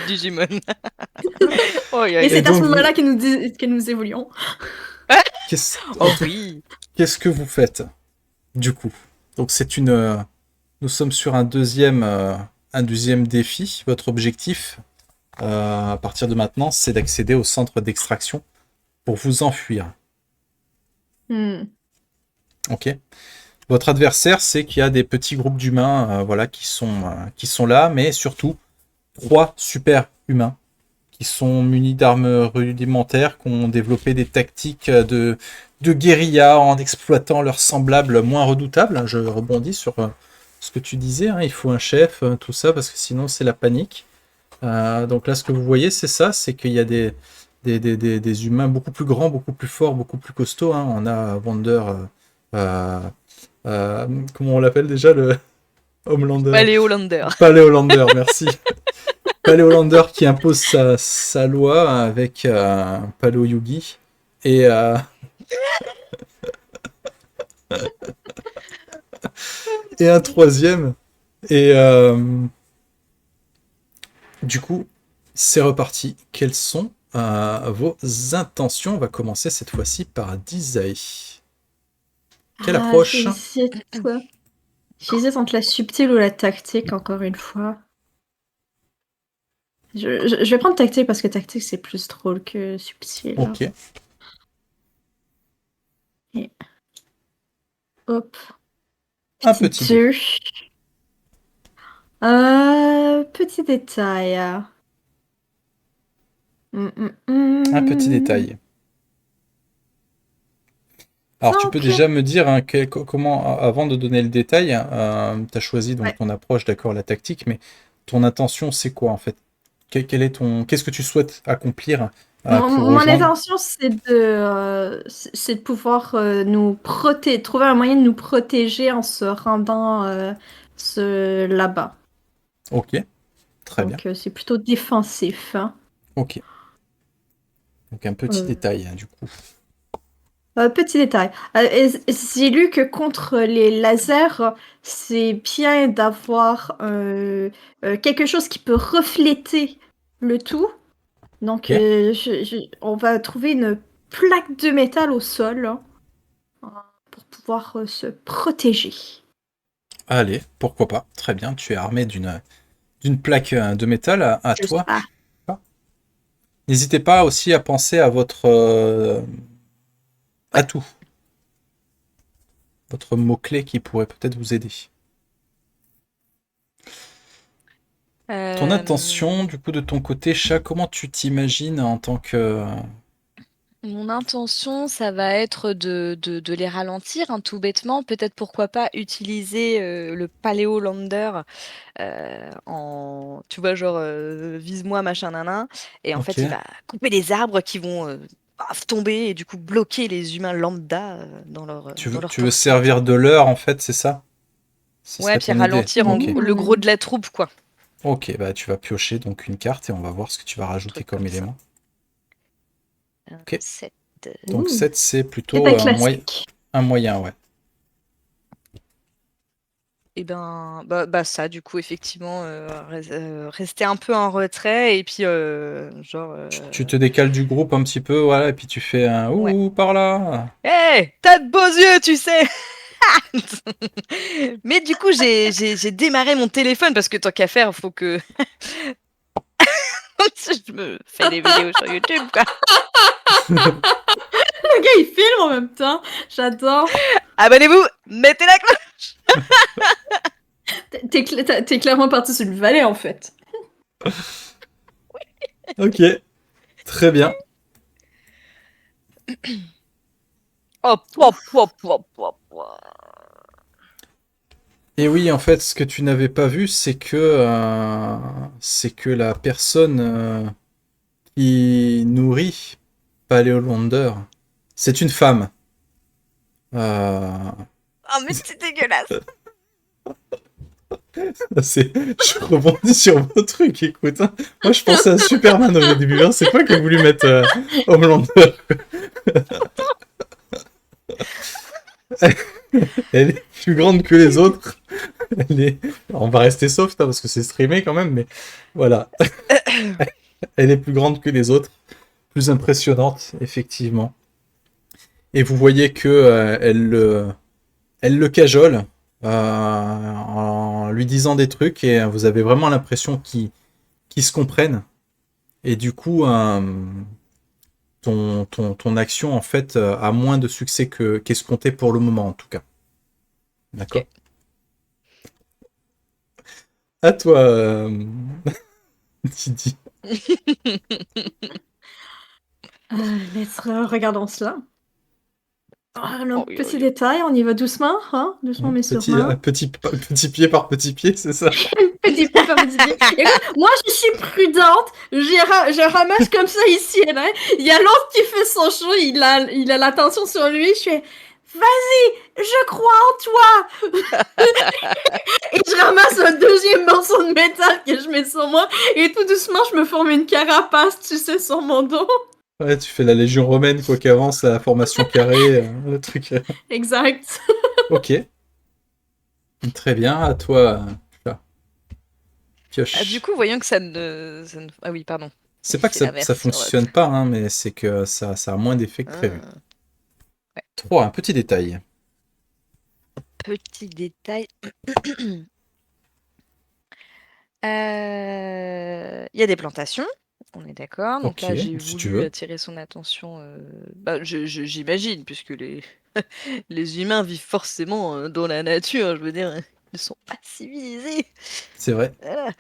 Digimon. Oh, Et c'est à donc, ce moment-là que nous évoluons. Qu'est-ce oh oui. qu'est-ce que vous faites du coup? Donc nous sommes sur un deuxième défi. Votre objectif à partir de maintenant, c'est d'accéder au centre d'extraction pour vous enfuir. Hmm. Ok. Votre adversaire, c'est qu'il y a des petits groupes d'humains, voilà, qui sont là, mais surtout 3 super humains qui sont munis d'armes rudimentaires, qui ont développé des tactiques de guérilla en exploitant leurs semblables moins redoutables. Je rebondis sur ce que tu disais, hein, il faut un chef, tout ça, parce que sinon c'est la panique. Donc là, ce que vous voyez, c'est ça, c'est qu'il y a des humains beaucoup plus grands, beaucoup plus forts, beaucoup plus costauds. Hein. On a Wonder, euh, comment on l'appelle déjà, le Homelander? Paléolander. Paléolander, merci. Paléolander qui impose sa loi avec Paléo Yugi et, et un troisième. Et du coup, c'est reparti. Quelles sont vos intentions? On va commencer cette fois-ci par Dizae. Quelle approche? J'hésite, quoi. J'hésite entre la subtile ou la tactique, encore une fois. Je vais prendre tactique parce que tactique, c'est plus drôle que subtil. Ok. Et... Hop. Un petit dé. 2. Petit détail. Un petit détail. Alors, tu peux Simple. déjà me dire hein, comment, avant de donner le détail, tu as choisi donc Ouais. ton approche, d'accord, la tactique, mais ton intention, c'est quoi en fait? Qu'est-ce que tu souhaites accomplir pour Mon rejoindre? intention, c'est de pouvoir trouver un moyen de nous protéger en se rendant là-bas. Ok, très bien. Donc, c'est plutôt défensif. Hein. Ok, donc un petit Euh, détail hein, du coup. Petit détail. J'ai lu que contre les lasers, c'est bien d'avoir quelque chose qui peut refléter le tout. Donc, Ok, on va trouver une plaque de métal au sol hein, pour pouvoir se protéger. allez, pourquoi pas. Très bien, tu es armé d'une plaque de métal à Je sais toi. pas. Ah. N'hésitez pas aussi à penser à votre Ouais. atout, votre mot-clé qui pourrait peut-être vous aider. Ton intention, du coup, de ton côté, chat, comment tu t'imagines en tant que... Mon intention, ça va être de les ralentir, hein, tout bêtement. Peut-être pourquoi pas utiliser le Paléolander en, tu vois, genre vise-moi, machin, nanan. Et en Ok. fait, il va couper les arbres qui vont paf, tomber et du coup bloquer les humains lambda dans leur Tu veux torsion, servir quoi. de leurre, en fait, c'est ça? Ce Ouais, serait puis ton idée. ralentir Ok. le gros de la troupe, quoi. Ok, bah tu vas piocher donc une carte et on va voir ce que tu vas Un rajouter truc comme comme ça. élément. Ok. 7. Donc 7, c'est C'est plutôt pas un classique. moyen, ouais. Et ben, bah ça, du coup, effectivement, rester un peu en retrait et puis, Tu te décales du groupe un petit peu, voilà, et puis tu fais un ouais. ouh par là. Hé, t'as de beaux yeux, tu sais! Mais du coup, j'ai démarré mon téléphone parce que tant qu'à faire, faut que je me fais des vidéos sur YouTube, quoi. Le gars, il filme en même temps. J'adore. Abonnez-vous, mettez la cloche. T'es clairement parti sur le valet, en fait. Ok, très bien. Hop, hop, hop, hop, hop, hop. Et oui, en fait, ce que tu n'avais pas vu, c'est que la personne qui nourrit Paléolander, c'est une femme. Euh, Oh, mais c'est dégueulasse. je rebondis sur vos trucs, écoute. Hein. Moi, je pensais à Superman au début. Hein. C'est pas que j'ai voulu mettre Homelander. Elle est plus grande que les autres. On va rester soft hein, parce que c'est streamé quand même, mais voilà. Elle est plus grande que les autres, plus impressionnante, effectivement. Et vous voyez que elle le cajole en lui disant des trucs et vous avez vraiment l'impression qu'ils se comprennent. Et du coup, ton action en fait a moins de succès qu'escompté pour le moment en tout cas. D'accord. Ok. À toi, Didi. Regardons cela. Alors, Oh, yo, petit yo. détail, on y va doucement, hein? Doucement mais sûrement. Petit pied par petit pied, c'est ça. Petit pied par petit pied. Écoute, moi je suis prudente, je ramasse comme ça ici et là. Il y a l'autre qui fait son show, il a l'attention sur lui, je fais vas-y, je crois en toi. Et je ramasse un deuxième morceau de métal que je mets sur moi et tout doucement je me forme une carapace, tu sais, sur mon dos. Ouais, tu fais la Légion romaine, quoi qu'avance, la formation carrée, le truc. Exact. Ok, très bien, à toi, là. Ah, Pioche. du coup, voyons que Ah oui, pardon. C'est pas que C'est ça l'inverse sur fonctionne pas, hein, mais c'est que ça a moins d'effet que prévu. Ah. 3, un petit détail. Petit détail. Il y a des plantations, on est d'accord. Donc Ok, là, j'ai si tu voulu veux. attirer son attention. Bah, j'imagine, puisque les humains vivent forcément dans la nature. Je veux dire, ils ne sont pas civilisés. C'est vrai. Voilà.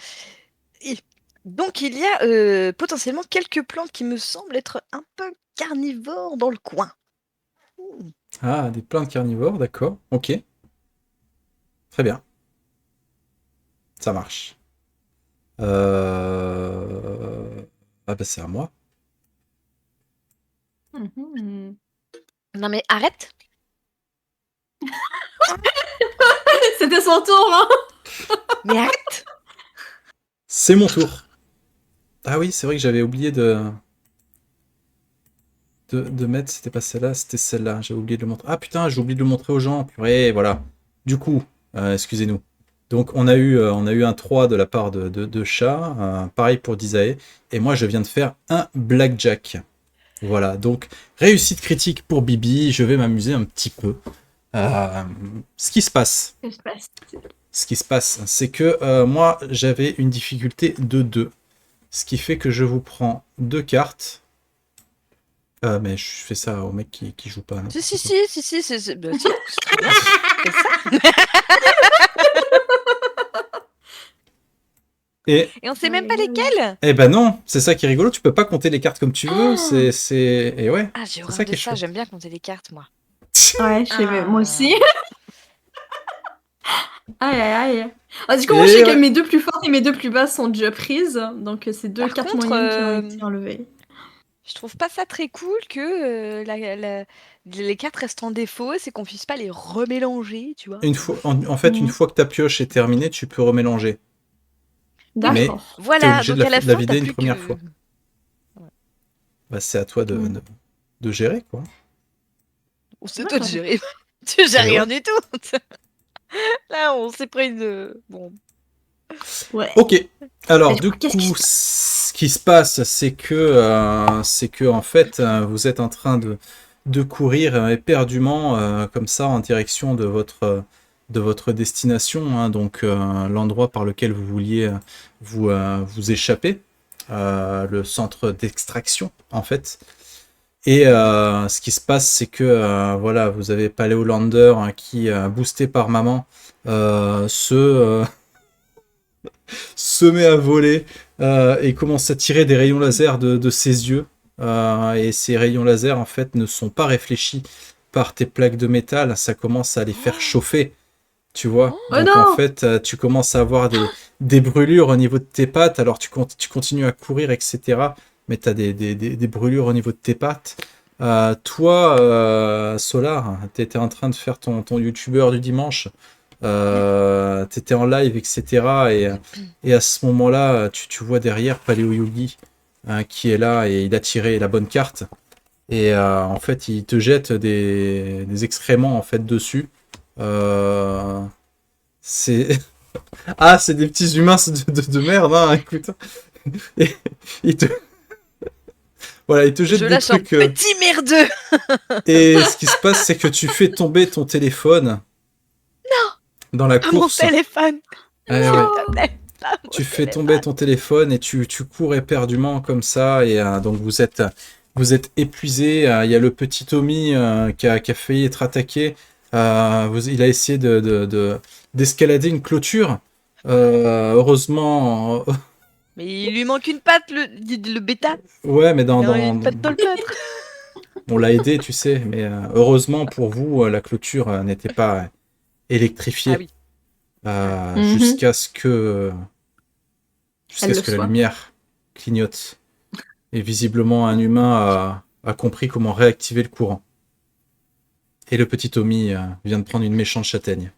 Et donc, il y a potentiellement quelques plantes qui me semblent être un peu carnivores dans le coin. Ah, des plantes carnivores, d'accord. Ok, très bien. Ça marche. Ah bah c'est à moi. Mhm. Non mais arrête. C'était son tour, hein? Mais arrête. C'est mon tour. Ah oui, c'est vrai que j'avais oublié de mettre, c'était pas celle-là, c'était celle-là. J'ai oublié de le montrer. Ah putain, j'ai oublié de le montrer aux gens. Purée, voilà. Du coup, excusez-nous. Donc on a eu un 3 de la part de chat, pareil pour Disae, et moi je viens de faire un blackjack. Voilà, donc réussite critique pour Bibi, je vais m'amuser un petit peu. Ce qui se passe, c'est que moi j'avais une difficulté de 2, ce qui fait que je vous prends 2 cartes. Mais je fais ça au mec qui joue pas. Si, bah, si, c'est très bien. Fais ça. Et Et on sait même pas lesquelles. eh ben non, c'est ça qui est rigolo, tu peux pas compter les cartes comme tu veux, Oh et ouais, Ah, j'ai c'est horreur ça de qui est ça, chouette. j'aime bien compter les cartes, moi. Ouais, moi aussi. Aïe, aïe, aïe. Ah, du coup, Et moi, je sais que ouais. mes deux plus fortes et mes deux plus basses sont déjà prises. Donc, c'est deux Par cartes contre, moyennes qui ont été enlevées. je trouve pas ça très cool que les cartes restent en défaut, c'est qu'on puisse pas les remélanger, tu vois. En fait, une fois que ta pioche est terminée, tu peux remélanger. Mais D'accord. t'es Voilà, obligé donc à la de la fin, t'as vider une plus première que. fois. Bah, c'est à toi de. de gérer, quoi. Ou c'est Ouais, toi de quand même. gérer. Tu gères Eh rien du tout. Là, on s'est pris de. Bon. Ouais. Ok. Alors, Mais du qu'est-ce qui coup, se passe? ce qui se passe, c'est que en fait, vous êtes en train de courir éperdument comme ça en direction de votre destination, hein, donc l'endroit par lequel vous vouliez vous échapper, le centre d'extraction, en fait. Et ce qui se passe, c'est que voilà, vous avez Paléolander hein, qui, boosté par maman, se met à voler et commence à tirer des rayons laser de ses yeux. Et ces rayons laser, en fait, ne sont pas réfléchis par tes plaques de métal. Ça commence à les faire chauffer, tu vois. Oh Donc, en non! fait, tu commences à avoir des brûlures au niveau de tes pattes. Alors, tu continues à courir, etc. Mais tu as des brûlures au niveau de tes pattes. Toi, Solar, tu étais en train de faire ton youtubeur du dimanche. T'étais en live, etc. Et à ce moment-là, tu vois derrière Paléo Yogi qui est là et il a tiré la bonne carte. Et en fait, il te jette des excréments en fait dessus. Euh, c'est ah, c'est des petits humains de merde, hein, écoute. Et il te voilà, il te jette Je des lâche un trucs. petit merdeux. Et ce qui se passe, c'est que tu fais tomber ton téléphone dans la Pas mon course. téléphone. Ouais, S'il ouais. te plaît. Pas mon Tu fais tomber téléphone. ton téléphone et tu cours éperdument comme ça. Et donc vous êtes épuisé. Il y a le petit Tommy qui a failli être attaqué. Il a essayé d'escalader une clôture. Heureusement, Mais il lui manque une patte, le bêta. ouais, mais Il a une patte dans le plâtre. on l'a aidé, tu sais. Mais heureusement pour vous, la clôture n'était pas Ah électrifiée oui. Mhm. jusqu'à Elle ce le que la soit. lumière clignote. Et visiblement, un humain a compris comment réactiver le courant. Et le petit Tommy vient de prendre une méchante châtaigne.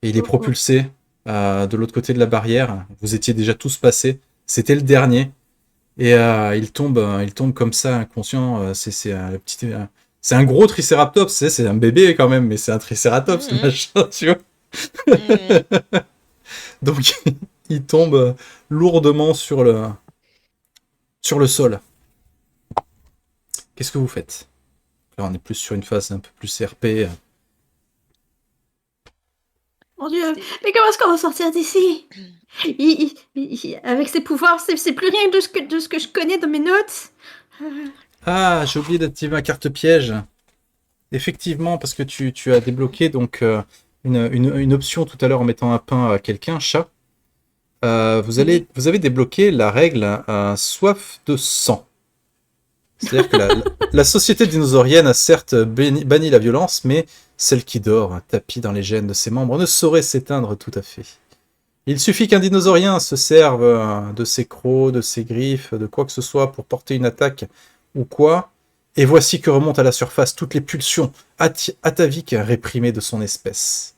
Et il est Oh, oh. propulsé de l'autre côté de la barrière. Vous étiez déjà tous passés. C'était le dernier. Et il tombe comme ça, inconscient. C'est un petit. C'est un gros tricératops, c'est un bébé quand même, mais c'est un tricératops, le Mhm. machin, tu vois. Mhm. Donc, il tombe lourdement sur le sol. Qu'est-ce que vous faites? Là, on est plus sur une phase un peu plus RP. Mon Dieu, C'est- mais comment est-ce qu'on va sortir d'ici? Avec ses pouvoirs, c'est plus rien de ce que je connais dans mes notes. Ah, j'ai oublié d'activer ma carte piège. Effectivement, parce que tu as débloqué donc une option tout à l'heure en mettant un pain à quelqu'un, chat. Oui. Vous avez débloqué la règle soif de sang. C'est-à-dire que la société dinosaurienne a certes banni la violence, mais celle qui dort, tapie dans les gènes de ses membres, ne saurait s'éteindre tout à fait. Il suffit qu'un dinosaurien se serve de ses crocs, de ses griffes, de quoi que ce soit pour porter une attaque ou quoi, et voici que remontent à la surface toutes les pulsions ataviques réprimées de son espèce.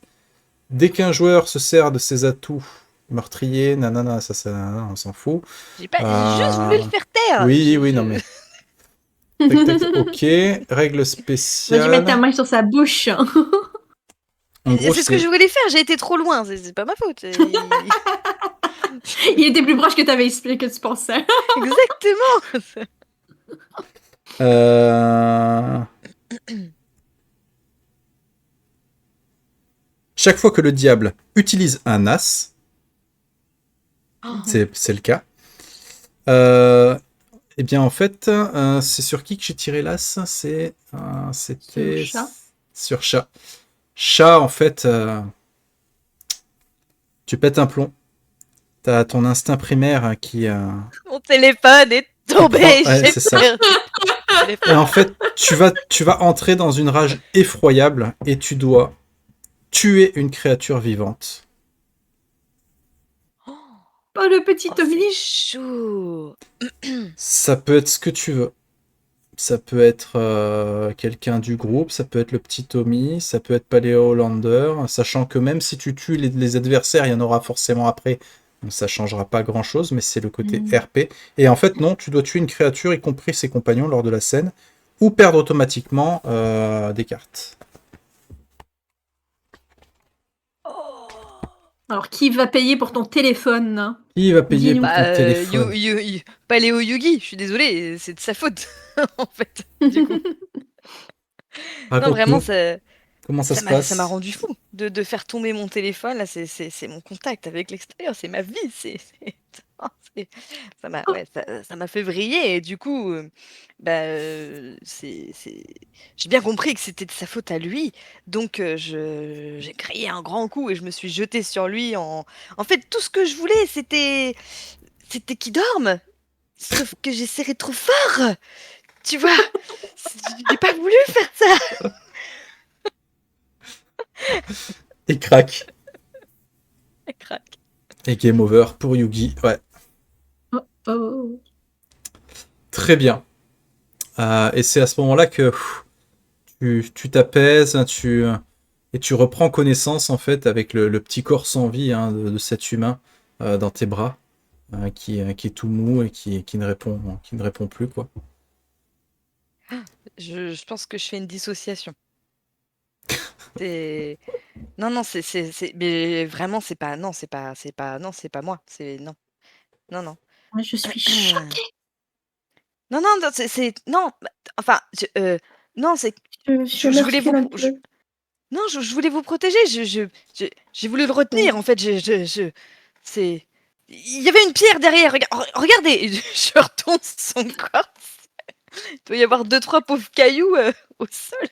Dès qu'un joueur se sert de ses atouts meurtriers, nanana, nanana, on s'en fout. j'ai juste voulu le faire taire. Oui, oui, non mais. Tac, tac, ok. Règle Tu vas dû mettre ta spéciale. main sur sa bouche. En gros, C'est ce que je voulais faire, j'ai été trop loin, c'est pas ma faute. Il était plus proche que tu avais expliqué que tu pensais. Exactement. Euh, Chaque fois que le diable utilise un as, c'est le cas, euh, eh bien en fait, c'est sur qui que j'ai tiré l'as? C'était Sur chat. sur chat. Chat, en fait, tu pètes un plomb. T'as ton instinct primaire Mon téléphone est qui prend. tombé, Ouais, j'ai c'est ça. perdu mon Et téléphone. en fait, tu vas entrer dans une rage effroyable et tu dois tuer une créature vivante. Oh, le petit Oh, Tommy. c'est chaud. Ça peut être ce que tu veux. Ça peut être quelqu'un du groupe, ça peut être le petit Tommy, ça peut être Paléo Lander, sachant que même si tu tues les adversaires, il y en aura forcément après Donc ça changera pas grand-chose, mais c'est le côté Mm. RP. Et en fait, non, tu dois tuer une créature, y compris ses compagnons, lors de la scène, ou perdre automatiquement des cartes. Alors, qui va payer pour ton téléphone, hein? Qui va payer Dis-nous. pour ton téléphone? Paléo Yugi, je suis désolée, c'est de sa faute, en fait, du coup. Non, vraiment, Raconte-nous, comment ça se ça m'a passe? rendu fou de faire tomber mon téléphone. Là, c'est mon contact avec l'extérieur, c'est ma vie. Non, ouais, ça m'a fait vriller. Et du coup, j'ai bien compris que c'était de sa faute à lui. Donc, j'ai crié un grand coup et je me suis jetée sur lui. En fait, tout ce que je voulais, c'était qu'il dorme. Sauf que j'ai serré trop fort. Tu vois, j'ai pas voulu faire ça. Et crac. Crac. Et game over pour Yugi. Ouais, Oh, oh. très bien. Et c'est à ce moment-là que tu t'apaises, et tu reprends connaissance en fait avec le petit corps sans vie hein, de cet humain dans tes bras, qui est tout mou et qui ne répond plus quoi. Je pense que je fais une dissociation. C'est... Non, non, mais vraiment, non, c'est pas moi. Non, non, non. Moi, je suis choquée. Non, non, non, non, enfin, non, Je je voulais m'excuse vous, un peu. non, je voulais vous protéger. J'ai voulu le retenir. En fait, il y avait une pierre derrière. Regardez, et je retourne son corps. Il doit y avoir 2-3 pauvres cailloux au sol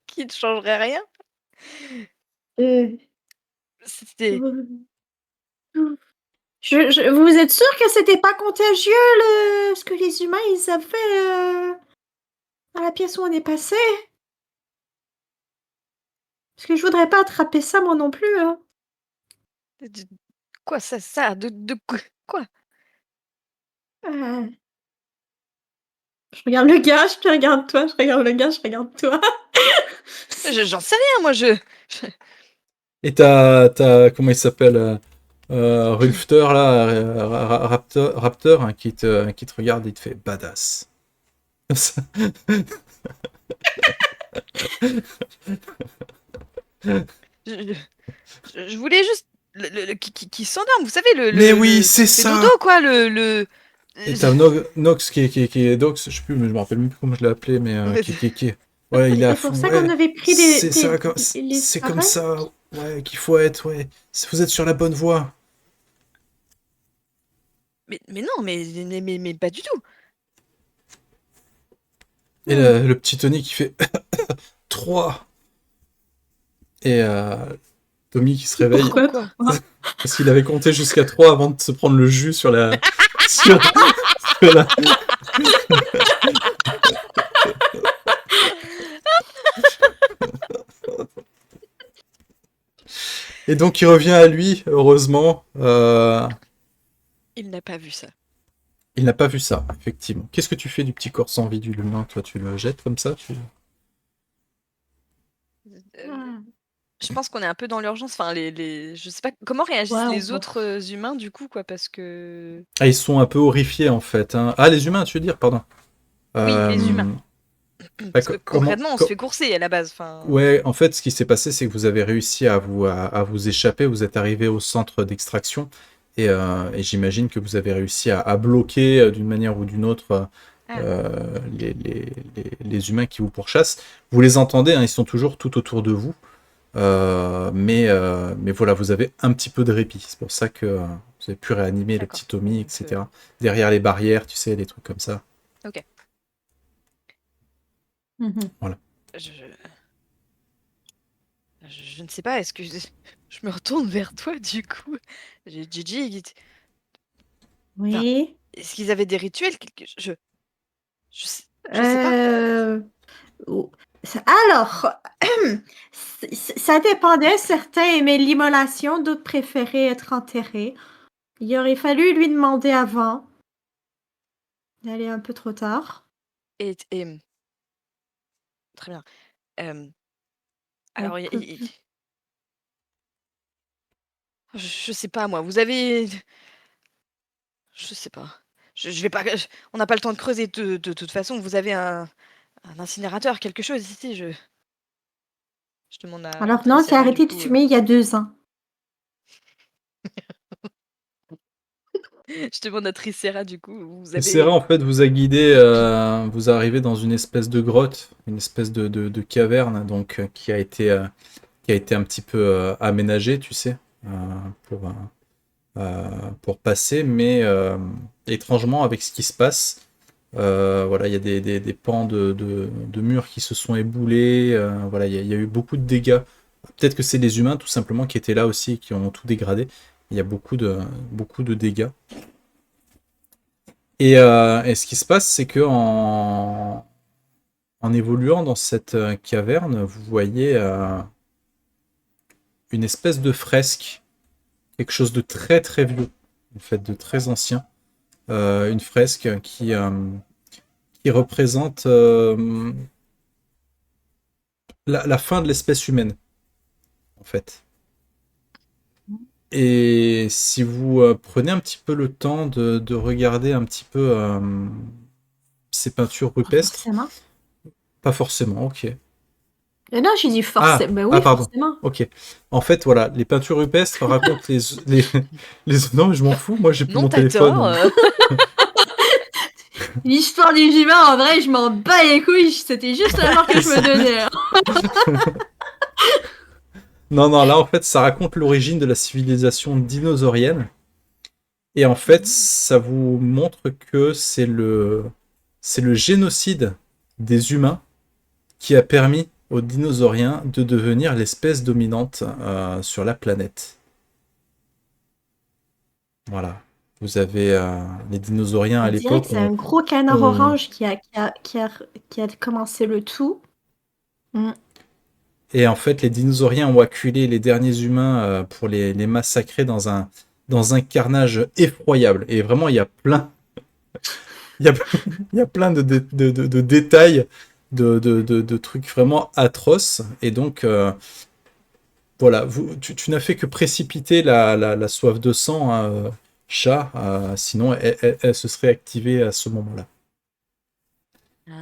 qui ne changeraient rien. Euh, C'était. vous êtes sûr que c'était pas contagieux, ce que les humains, ils avaient dans la pièce où on est passé? Parce que je voudrais pas attraper ça, moi non plus, hein. Quoi, ça, de quoi? Euh, Je regarde le gars, je te regarde toi, je regarde le gars, je regarde toi. J'en sais rien, moi, je. Et t'as comment il s'appelle Rulfter là, Raptor hein, qui te regarde et te fait badass. Comme ça. Je, je voulais juste qui s'endorme, vous savez, Mais oui, c'est le dodo, ça. quoi, Et t'as Nox qui est Dox, je sais plus, je me rappelle même plus comment je l'ai appelé, mais ouais, il est à C'est pour fond. ça qu'on Ouais, avait pris c'est ça, les c'est comme pareils. ça, ouais, qu'il faut être, ouais. Vous êtes sur la bonne voie. mais non, mais pas du tout. Et Hmm. le petit Tony qui fait 3. Et Tommy qui se réveille Pourquoi Pourquoi? parce qu'il avait compté jusqu'à 3 avant de se prendre le jus sur la. sur, sur la... Et donc il revient à lui, heureusement. Il n'a pas vu ça. Il n'a pas vu ça, effectivement. Qu'est-ce que tu fais du petit corps sans vie du humain? Toi, tu le jettes comme ça Euh, je pense qu'on est un peu dans l'urgence. Enfin, je sais pas comment réagissent Ouais, on les va. autres humains du coup, quoi, parce que Ah, ils sont un peu horrifiés en fait. Hein. Ah, les humains, tu veux dire, pardon. oui, les humains. Euh, Parce que comment, concrètement, on se fait courser à la base. Enfin, Ouais, en fait, ce qui s'est passé, c'est que vous avez réussi à vous échapper. Vous êtes arrivé au centre d'extraction et j'imagine que vous avez réussi à bloquer d'une manière ou d'une autre ah, les humains qui vous pourchassent. Vous les entendez, hein, ils sont toujours tout autour de vous. Mais voilà, vous avez un petit peu de répit. C'est pour ça que vous avez pu réanimer le d'accord. petit Tommy, Donc, etc. Derrière les barrières, tu sais, des trucs comme ça. ok. Mhm. Voilà. Je, je ne sais pas. Est-ce que je me retourne vers toi du coup? Gigi, enfin, Oui. est-ce qu'ils avaient des rituels? Je sais pas. Euh, oh, Alors, ça dépendait. Certains aimaient l'immolation, d'autres préféraient être enterrés. Il aurait fallu lui demander avant. D'aller un peu trop tard. Et très bien. On Alors, peut. Je sais pas moi, vous avez je sais pas. Je vais pas on n'a pas le temps de creuser de toute façon. Vous avez un incinérateur, quelque chose ici? Je demande à Alors non, j'ai Tricera du arrêté de coup, fumer il y a 2 ans. je demande à Tricera du coup, vous Serra, avez en fait, vous a guidé, vous arrivez dans une espèce de grotte, une espèce de caverne, donc qui a été un petit peu aménagée, tu sais, euh, pour, euh, pour passer, mais étrangement, avec ce qui se passe, voilà, il y a des pans de murs qui se sont éboulés, voilà, il y a eu beaucoup de dégâts. Peut-être que c'est les humains, tout simplement, qui étaient là aussi, qui ont tout dégradé. Il y a beaucoup de dégâts. Et ce qui se passe, c'est que en évoluant dans cette caverne, vous voyez une espèce de fresque, quelque chose de très très vieux, en fait, de très ancien. Une fresque qui représente la fin de l'espèce humaine, en fait. Et si vous prenez un petit peu le temps de regarder un petit peu ces peintures Pas rupestres, forcément. pas forcément, ok. Non, j'ai dit forcément. Ben Ah, oui, pardon. forcément. Ok. En fait, voilà, les peintures rupestres racontent les... Non, mais je m'en fous, moi j'ai plus non, mon tu tort, téléphone. L'histoire des humains, en vrai, je m'en bats les couilles. C'était juste la mort que je me donnais, hein. Non, non, là en fait, ça raconte l'origine de la civilisation dinosaurienne. Et en fait, ça vous montre que c'est le génocide des humains qui a permis aux dinosauriens de devenir l'espèce dominante sur la planète. Voilà. Vous avez les dinosauriens On à dirait que l'époque c'est un gros canard ont- orange qui a commencé le tout. Mm. et en fait les dinosauriens ont acculé les derniers humains pour les massacrer dans un carnage effroyable. Et vraiment, il y a, il y a plein de détails, de trucs vraiment atroces. Et donc, voilà, tu n'as fait que précipiter la soif de sang, hein, chat, sinon elle se serait activée à ce moment-là. Ah.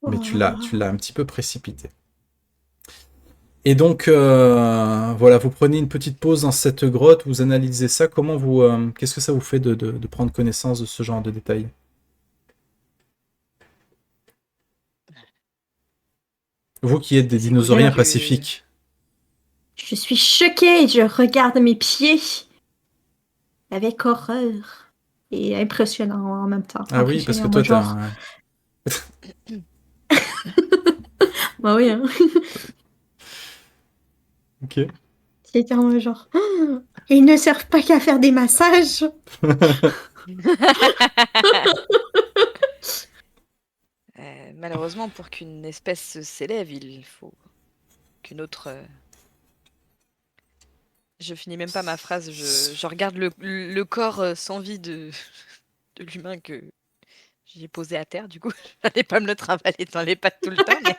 Mais tu Oh. l'as un petit peu précipité. Et donc, voilà, vous prenez une petite pause dans cette grotte, vous analysez ça. Qu'est-ce que ça vous fait de prendre connaissance de ce genre de détails? Vous qui êtes des C'est cool dinosauriens Je, que pacifiques. je suis choquée. Je regarde mes pieds avec horreur et impressionnant en même temps. Ah oui, parce que Impressionnant, moi, toi, t'as genre. un... Bah oui, hein. Ok. J'étais en mode genre. Oh, ils ne servent pas qu'à faire des massages. malheureusement pour qu'une espèce s'élève, il faut qu'une autre, je finis même pas ma phrase, je regarde le corps, sans vie de de l'humain que j'ai posé à terre du coup, j'allais pas me le trimballer dans les pattes tout le temps mais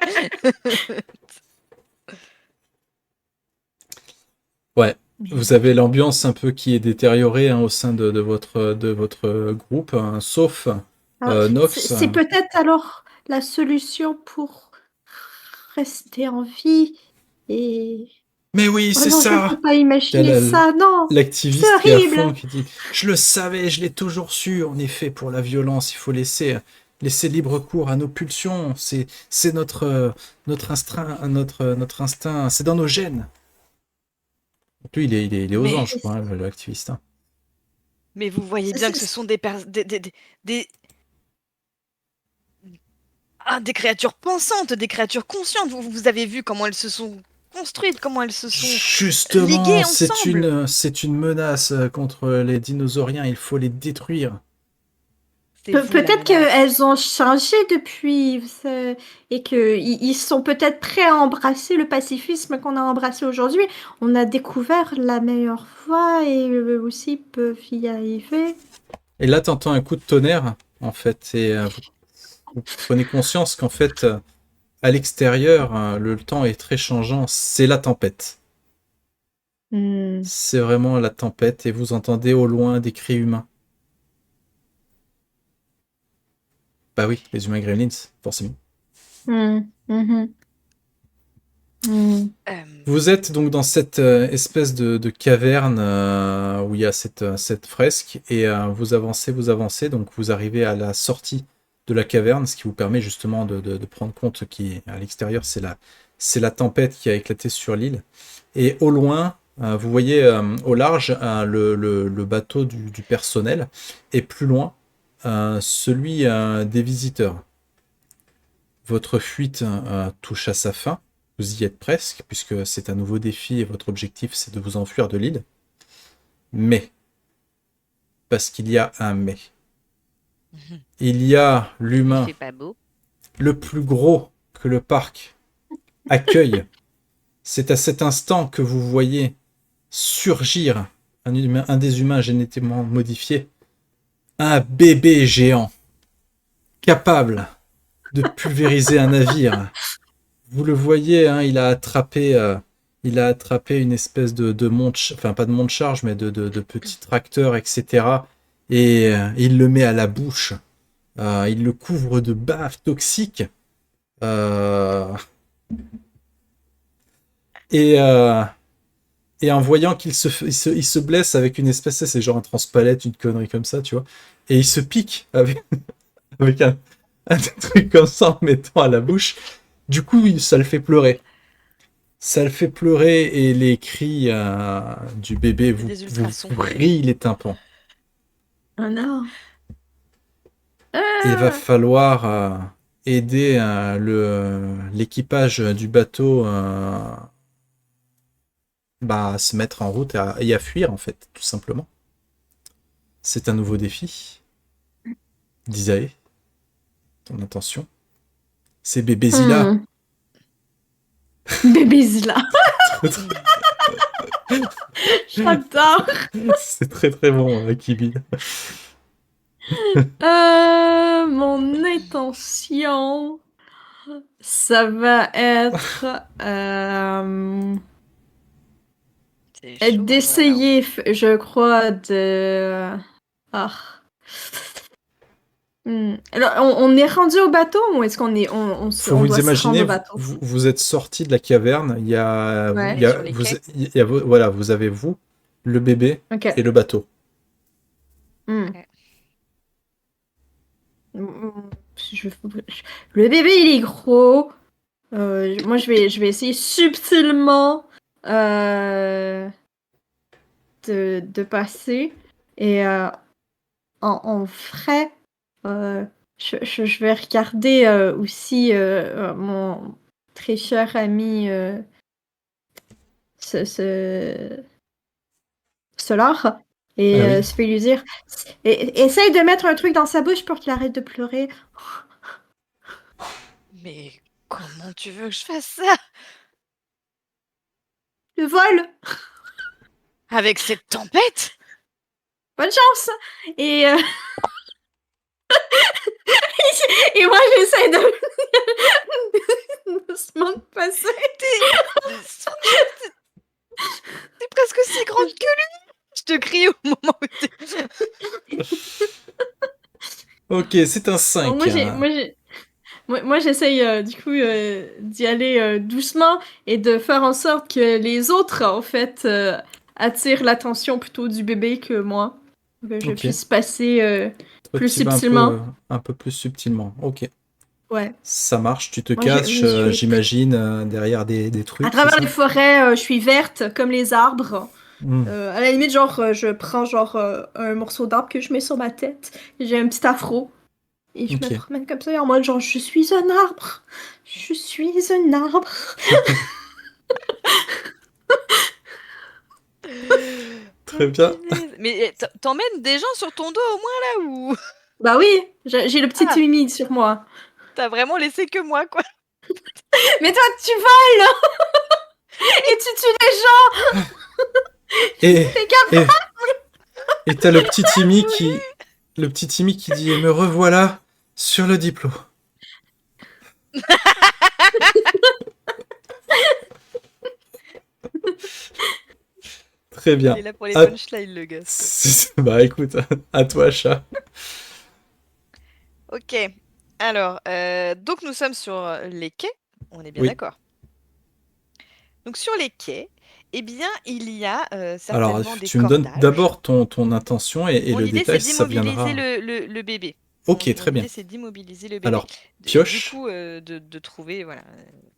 Ouais. Mais Vous avez l'ambiance un peu qui est détériorée, hein, au sein de votre groupe, hein, sauf alors, Nox. c'est peut-être alors la solution pour rester en vie et... Mais oui, Oh c'est non, je ne peux ça! pas Il y a imaginer ça, non! C'est l'activiste qui est à fond, horrible! qui dit: Je le savais, je l'ai toujours su, on est fait pour la violence, il faut laisser libre cours à nos pulsions, c'est notre instinct, c'est dans nos gènes. Donc lui, il est aux mais anges, je crois, hein, l'activiste, hein. mais vous voyez bien que ce sont des des créatures pensantes, des créatures conscientes. Vous avez vu comment elles se sont construites, comment elles se sont Justement, liguées ensemble. c'est une menace contre les dinosauriens, il faut les détruire. C'est vous la Peut-être menace. qu'elles ont changé depuis et qu'ils sont peut-être prêts à embrasser le pacifisme qu'on a embrassé aujourd'hui. On a découvert la meilleure voie et eux aussi peuvent y arriver. Et là, t'entends un coup de tonnerre, en fait, et vous prenez conscience qu'en fait, à l'extérieur, le temps est très changeant, c'est la tempête. Hmm. C'est vraiment la tempête et vous entendez au loin des cris humains. Bah oui, les humains gremlins, forcément. Hmm. Mhm. Hmm. Vous êtes donc dans cette espèce de caverne où il y a cette fresque et vous avancez, donc vous arrivez à la sortie de la caverne, ce qui vous permet justement de prendre compte qu'à l'extérieur, c'est la tempête qui a éclaté sur l'île. Et au loin, vous voyez au large le bateau du personnel et plus loin, celui des visiteurs. Votre fuite touche à sa fin. Vous y êtes presque, puisque c'est un nouveau défi et votre objectif, c'est de vous enfuir de l'île. Mais, parce qu'il y a un mais, il y a Il l'humain fait pas beau. le plus gros que le parc accueille. C'est à cet instant que vous voyez surgir un des humains génétiquement modifiés, un bébé géant, capable de pulvériser un navire. Vous le voyez, hein, il a attrapé une espèce de monte, enfin pas de monte-charge, mais de petit tracteur, etc. Et il le met à la bouche. Il le couvre de bave toxique. Euh, et, euh, et en voyant il se blesse avec une espèce, c'est genre un transpalette, une connerie comme ça, tu vois. Et il se pique avec un truc comme ça en mettant à la bouche. Du coup, ça le fait pleurer. Ça le fait pleurer et les cris du bébé C'est des vous ultrasons. vrillent les tympans. Oh non. Et il va Ah. falloir aider l'équipage du bateau à se mettre en route et à fuir, en fait, tout simplement. C'est un nouveau défi. Disae, ton intention. C'est bébé Zilla. Hmm. Bébé Zilla. J'adore. C'est très très bon, Kibi. Mon intention, ça va être C'est chaud en vrai là. d'essayer, je crois, de... Ah. Alors, on est rendu au bateau ou est-ce qu'on est, Faut on vous doit se rendre imaginer, au bateau? vous êtes sorti de la caverne, On Ouais, est sur les quais. voilà, vous avez vous, le bébé ok. et le bateau. Hmm. Ouais. Hmm. Le bébé, il est gros. Moi, je vais essayer subtilement euh, de passer. Et en vrai, euh, je vais regarder aussi mon très cher ami ce Solar. Et Ah oui. je vais lui dire essaye de mettre un truc dans sa bouche pour qu'il arrête de pleurer. Mais comment tu veux que je fasse ça? Le vol! Avec cette tempête? Bonne chance! Et, et moi, j'essaie de doucement de passer. T'es presque aussi grande que lui! Je te crie au moment où t'es... Ok, c'est un Bon, 5. moi, j'essaye du coup d'y aller doucement et de faire en sorte que les autres, en fait, attirent l'attention plutôt du bébé que moi. Que je Ok. puisse passer Toi, plus tu vas subtilement. un peu plus subtilement. Ok. Ouais. Ça marche, tu te Moi, caches, je vais j'imagine, derrière des à trucs, c'est travers ça? les forêts, je suis verte comme les arbres. Hmm. À la limite, genre, je prends genre un morceau d'arbre que je mets sur ma tête. J'ai un petit afro. Et je me Ok. promène comme ça en mode genre, je suis un arbre. Je suis un arbre. Très Oh, bien. punaise. Mais t'emmènes des gens sur ton dos au moins là ou... Bah oui, j'ai le petit Ah, timide sur moi. t'as vraiment laissé que moi quoi. Mais toi, tu voles et tu tues les gens. Et, T'es capable. et, et t'as le petit Timmy qui dit, me revoilà sur le diplôme. Très bien. Il est là pour les Ah, punchlines, le gars. Bah écoute, à toi, chat. Ok. Alors, donc nous sommes sur les quais. On est bien Oui. d'accord. Donc sur les quais, eh bien, il y a Alors, certainement des tu me donnes cordages. d'abord ton intention et Mon le idée, c'est détail, ça d'immobiliser viendra. le bébé. Ok, Mon très bien. idée, c'est d'immobiliser le bébé. Alors, Du pioche. coup, de trouver, voilà,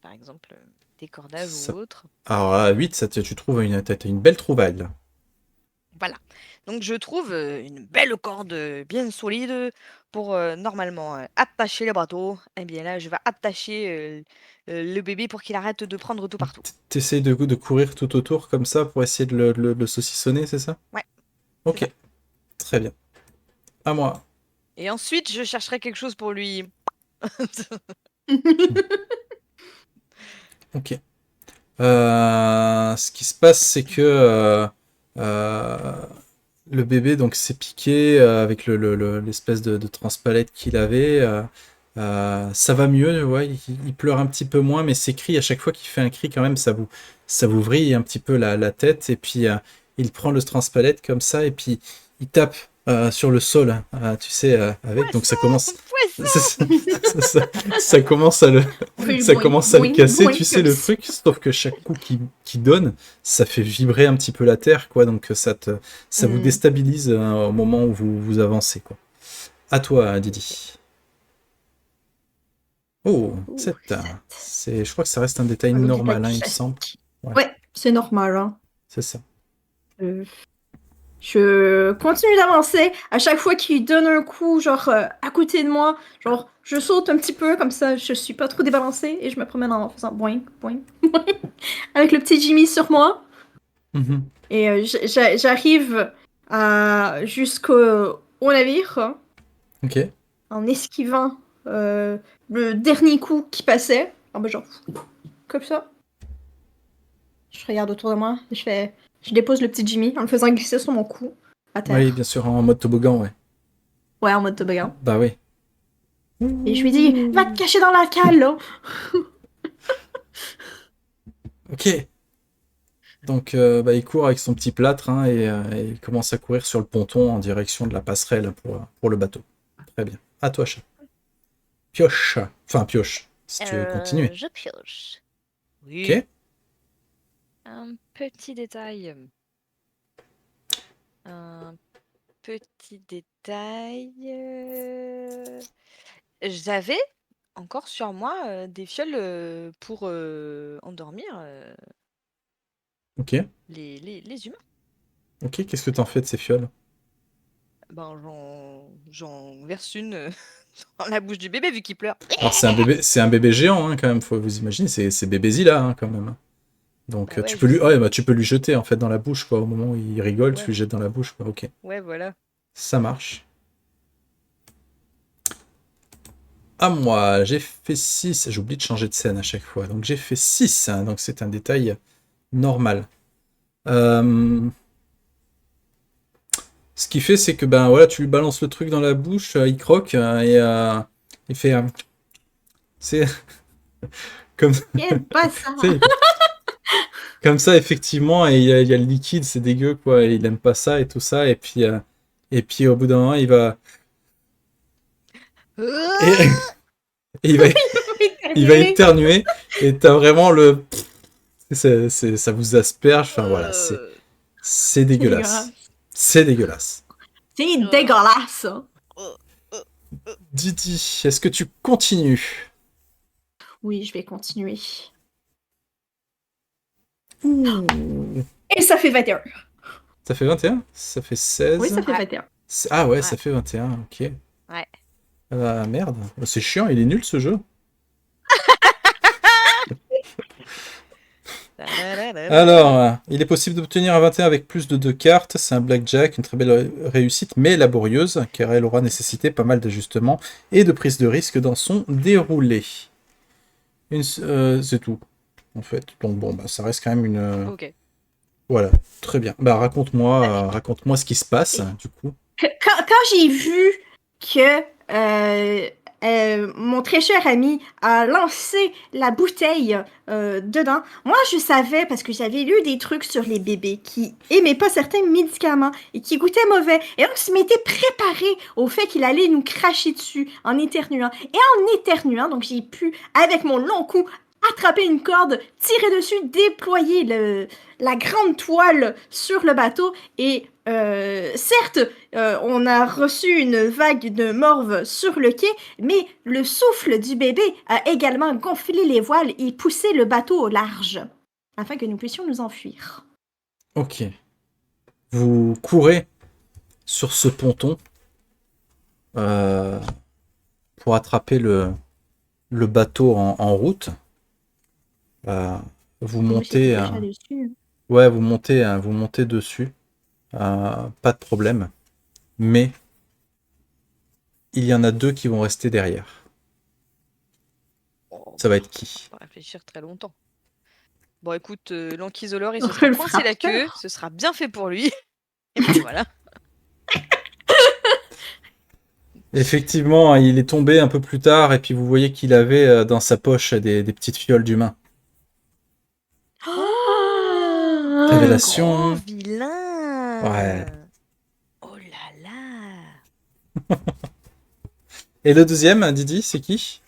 par exemple, des cordages ou Ça- autres. Alors, à 8, tu trouves t'as une belle trouvaille, là. Voilà. Donc je trouve une belle corde bien solide pour normalement attacher le bateau. Et bien là, je vais attacher le bébé pour qu'il arrête de prendre tout partout. T'essayes de courir tout autour comme ça pour essayer de le saucissonner, c'est ça? Ouais, c'est Ok, ça. très bien. À moi. Et ensuite, je chercherai quelque chose pour lui. Ok. Ce qui se passe, c'est que euh, le bébé donc s'est piqué avec l'espèce de transpalette qu'il avait. Ça va mieux, ouais, il pleure un petit peu moins, mais ses cris, à chaque fois qu'il fait un cri, quand même, ça vous vrille un petit peu la tête. Et puis, il prend le transpalette comme ça, et puis il tape sur le sol, tu sais, avec. Donc ça commence. Poisson. Ça commence à Fait ça boing, commence à le boing, casser, boing, tu sais, comme le ça. truc, sauf que chaque coup qu'il donne, ça fait vibrer un petit peu la terre, quoi, donc ça vous Hmm. déstabilise au moment où vous avancez, quoi. À toi, Ok. Didi. Oh, Ouh, 7. 7. Je crois que ça reste un détail Le détail normal, hein, il me semble. classique. Ouais, Ouais, c'est normal, hein. c'est ça. Euh, Je continue d'avancer. À chaque fois qu'il donne un coup, genre à côté de moi, genre je saute un petit peu, comme ça je suis pas trop débalancée et je me promène en faisant boing, boing, boing, avec le petit Jimmy sur moi. Mhm. Et j'arrive jusqu'au navire Ok. en esquivant le dernier coup qui passait. Ah bah genre, comme ça. Je regarde autour de moi, je dépose le petit Jimmy en le faisant glisser sur mon cou à Oui, terre. bien sûr, en mode toboggan, ouais. Ouais, en mode toboggan. Bah oui. Et je lui dis, va te cacher dans la cale, là. Ok. Donc, bah, il court avec son petit plâtre hein, et il commence à courir sur le ponton en direction de la passerelle pour le bateau. Très bien. À toi, chat. Pioche. Enfin, pioche, si tu veux continuer. Je pioche. Oui. Ok. Un petit détail. Un petit détail. J'avais encore sur moi des fioles pour endormir Ok. les humains. Ok, qu'est-ce que t'en fais de ces fioles? Ben, j'en verse une dans la bouche du bébé vu qu'il pleure. Alors, c'est un bébé géant, hein, quand même, faut vous imaginer, c'est bébé-Zilla, hein, quand même. Hein. Donc, Bah ouais, je sais. tu peux lui jeter, en fait, dans la bouche, quoi, au moment où il rigole, tu Ouais, lui jettes dans la bouche, quoi, ok. ouais, voilà. Ça marche. À moi, j'ai fait 6. J'oublie de changer de scène à chaque fois. Donc, j'ai fait 6, hein, donc c'est un détail normal. Euh, Ce qu'il fait, c'est que ben voilà, tu lui balances le truc dans la bouche, il croque il fait. C'est comme, Quel tu sais, bâtard! comme ça, effectivement, et il y a le liquide, c'est dégueu, quoi. Et il aime pas ça et tout ça. Et puis au bout d'un moment, et, et il va éternuer. Et t'as vraiment ça vous asperge. Enfin voilà, c'est C'est dégueulasse. dégueulasse. C'est dégueulasse. C'est dégueulasse, hein. Didi, est-ce que tu continues? Oui, je vais continuer. Ouh. Et ça fait 21. Ça fait 21? Ça fait Oui, 16? ça fait Ouais, 21. Ah ouais, ouais, ça fait 21, ok. ouais. Ah merde, c'est chiant, il est nul ce jeu. Alors, il est possible d'obtenir un 21 avec plus de 2 cartes. C'est un blackjack, une très belle réussite, mais laborieuse, car elle aura nécessité pas mal d'ajustements et de prise de risque dans son déroulé. C'est tout, en fait. Donc bon, bah, ça reste quand même Ok. Voilà, très bien. Bah raconte-moi ce qui se passe, du coup. Quand j'ai vu que mon très cher ami a lancé la bouteille dedans. Moi, je savais, parce que j'avais lu des trucs sur les bébés qui aimaient pas certains médicaments et qui goûtaient mauvais. Et donc, je m'étais préparée au fait qu'il allait nous cracher dessus en éternuant. Et en éternuant, donc j'ai pu, avec mon long cou, attraper une corde, tirer dessus, déployer la grande toile sur le bateau et certes, on a reçu une vague de morve sur le quai, mais le souffle du bébé a également gonflé les voiles et poussé le bateau au large, afin que nous puissions nous enfuir. Ok. Vous courez sur ce ponton pour attraper le bateau en route. Vous montez... Ouais, vous montez dessus. Pas de problème. Mais il y en a 2 qui vont rester derrière. Ça va être qui? On va réfléchir très longtemps. Bon, écoute, l'enquisoleur, il se sera coincé la queue, ce sera bien fait pour lui. Et puis voilà. Effectivement, il est tombé un peu plus tard, et puis vous voyez qu'il avait dans sa poche des petites fioles d'humain. Révélation. Grand vilain. Ouais. Oh là là. Et le deuxième, Didi, c'est qui?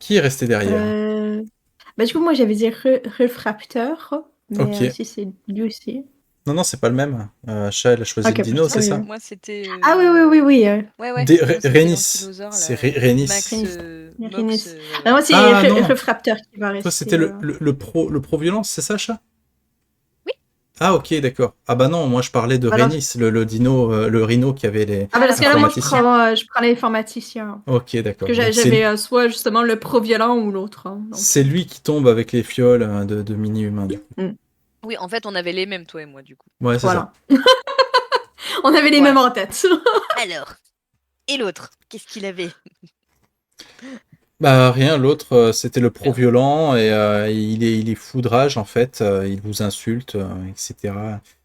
Qui est resté derrière? Bah, du coup, moi, j'avais dit Refracteur, mais Ok. si c'est lui aussi. Non, c'est pas le même. Chat, elle a choisi le dino, c'est ça? Moi, c'était... Ah oui. Ouais. Rhénis. C'est Rhénis. Mox, moi, c'est Refracteur qui va rester. Toi, c'était le pro-violence, c'est ça, Chat? Oui. Ah, ok, d'accord. Ah bah non, moi, je parlais de Rhénis, le dino, le rhino qui avait les... Ah bah, parce que là, moi, je prends l'informaticien. Ok, d'accord. Parce que j'avais soit justement le pro-violent ou l'autre. Hein, c'est lui qui tombe avec les fioles de mini-humains, du coup. Oui, en fait, on avait les mêmes, toi et moi, du coup. Ouais, c'est ça. On avait les mêmes en tête. Alors, et l'autre, qu'est-ce qu'il avait? Bah rien, l'autre c'était le pro-violent et il est foudrage en fait, il vous insulte, etc.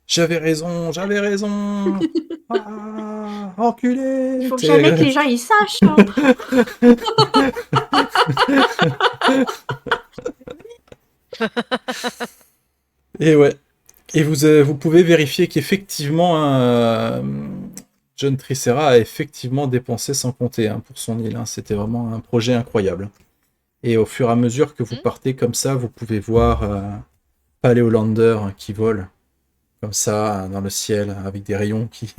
J'avais raison. Ah, enculé. Il faut jamais que les gens ils sachent. Hein. Et ouais. Et vous pouvez vérifier qu'effectivement, John Tricera a effectivement dépensé sans compter pour son île. C'était vraiment un projet incroyable. Et au fur et à mesure que vous partez comme ça, vous pouvez voir Paléolander qui vole comme ça dans le ciel avec des rayons qui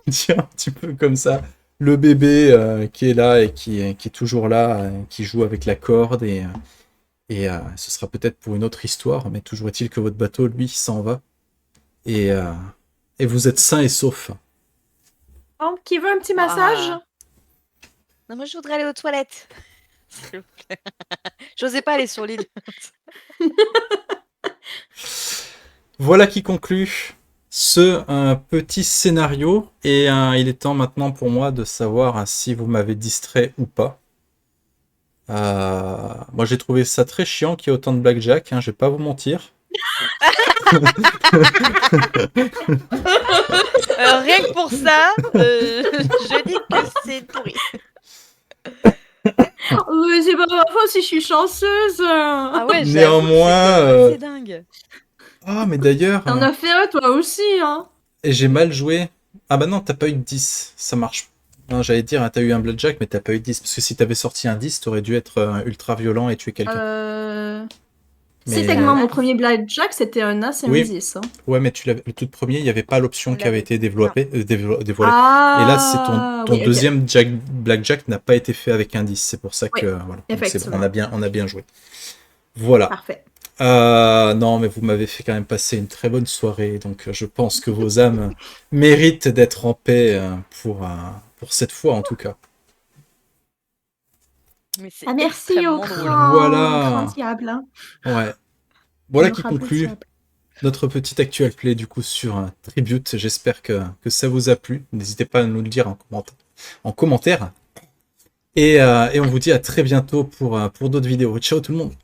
tient un petit peu comme ça. Le bébé qui est là et qui est toujours là, qui joue avec la corde et ce sera peut-être pour une autre histoire, mais toujours est-il que votre bateau, lui, s'en va. Et vous êtes sain et sauf. Oh, qui veut un petit massage? Non, moi, je voudrais aller aux toilettes. J'osais pas aller sur l'île. Voilà qui conclut ce petit scénario. Et il est temps maintenant pour moi de savoir si vous m'avez distrait ou pas. Moi j'ai trouvé ça très chiant qu'il y ait autant de blackjack, je vais pas vous mentir. Rien que pour ça, je dis que c'est pourri. Mais c'est pas ma faute si je suis chanceuse. Ah ouais, néanmoins, c'est dingue. Ah, mais d'ailleurs... T'en as fait un toi aussi, hein. Et j'ai mal joué. Ah bah non, t'as pas eu de 10, ça marche. Non, j'allais dire, t'as eu un blackjack, mais t'as pas eu de 10. Parce que si t'avais sorti un 10, t'aurais dû être ultra violent et tuer quelqu'un. Mais... Si, techniquement, mon premier blackjack, c'était un as et un 10. Hein. Ouais, mais le tout premier, il n'y avait pas l'option qui avait été dévoilée. Et là, c'est ton deuxième blackjack n'a pas été fait avec un 10. C'est pour ça que voilà. Effectivement. On a bien joué. Voilà. Parfait. Non, mais vous m'avez fait quand même passer une très bonne soirée. Donc, je pense que vos âmes méritent d'être en paix pour cette fois, en tout cas. Mais merci au grand diable. Hein. Ouais. Voilà qui conclut notre petite actual play du coup sur Tribute. J'espère que ça vous a plu. N'hésitez pas à nous le dire en commentaire. Et on vous dit à très bientôt pour d'autres vidéos. Ciao tout le monde.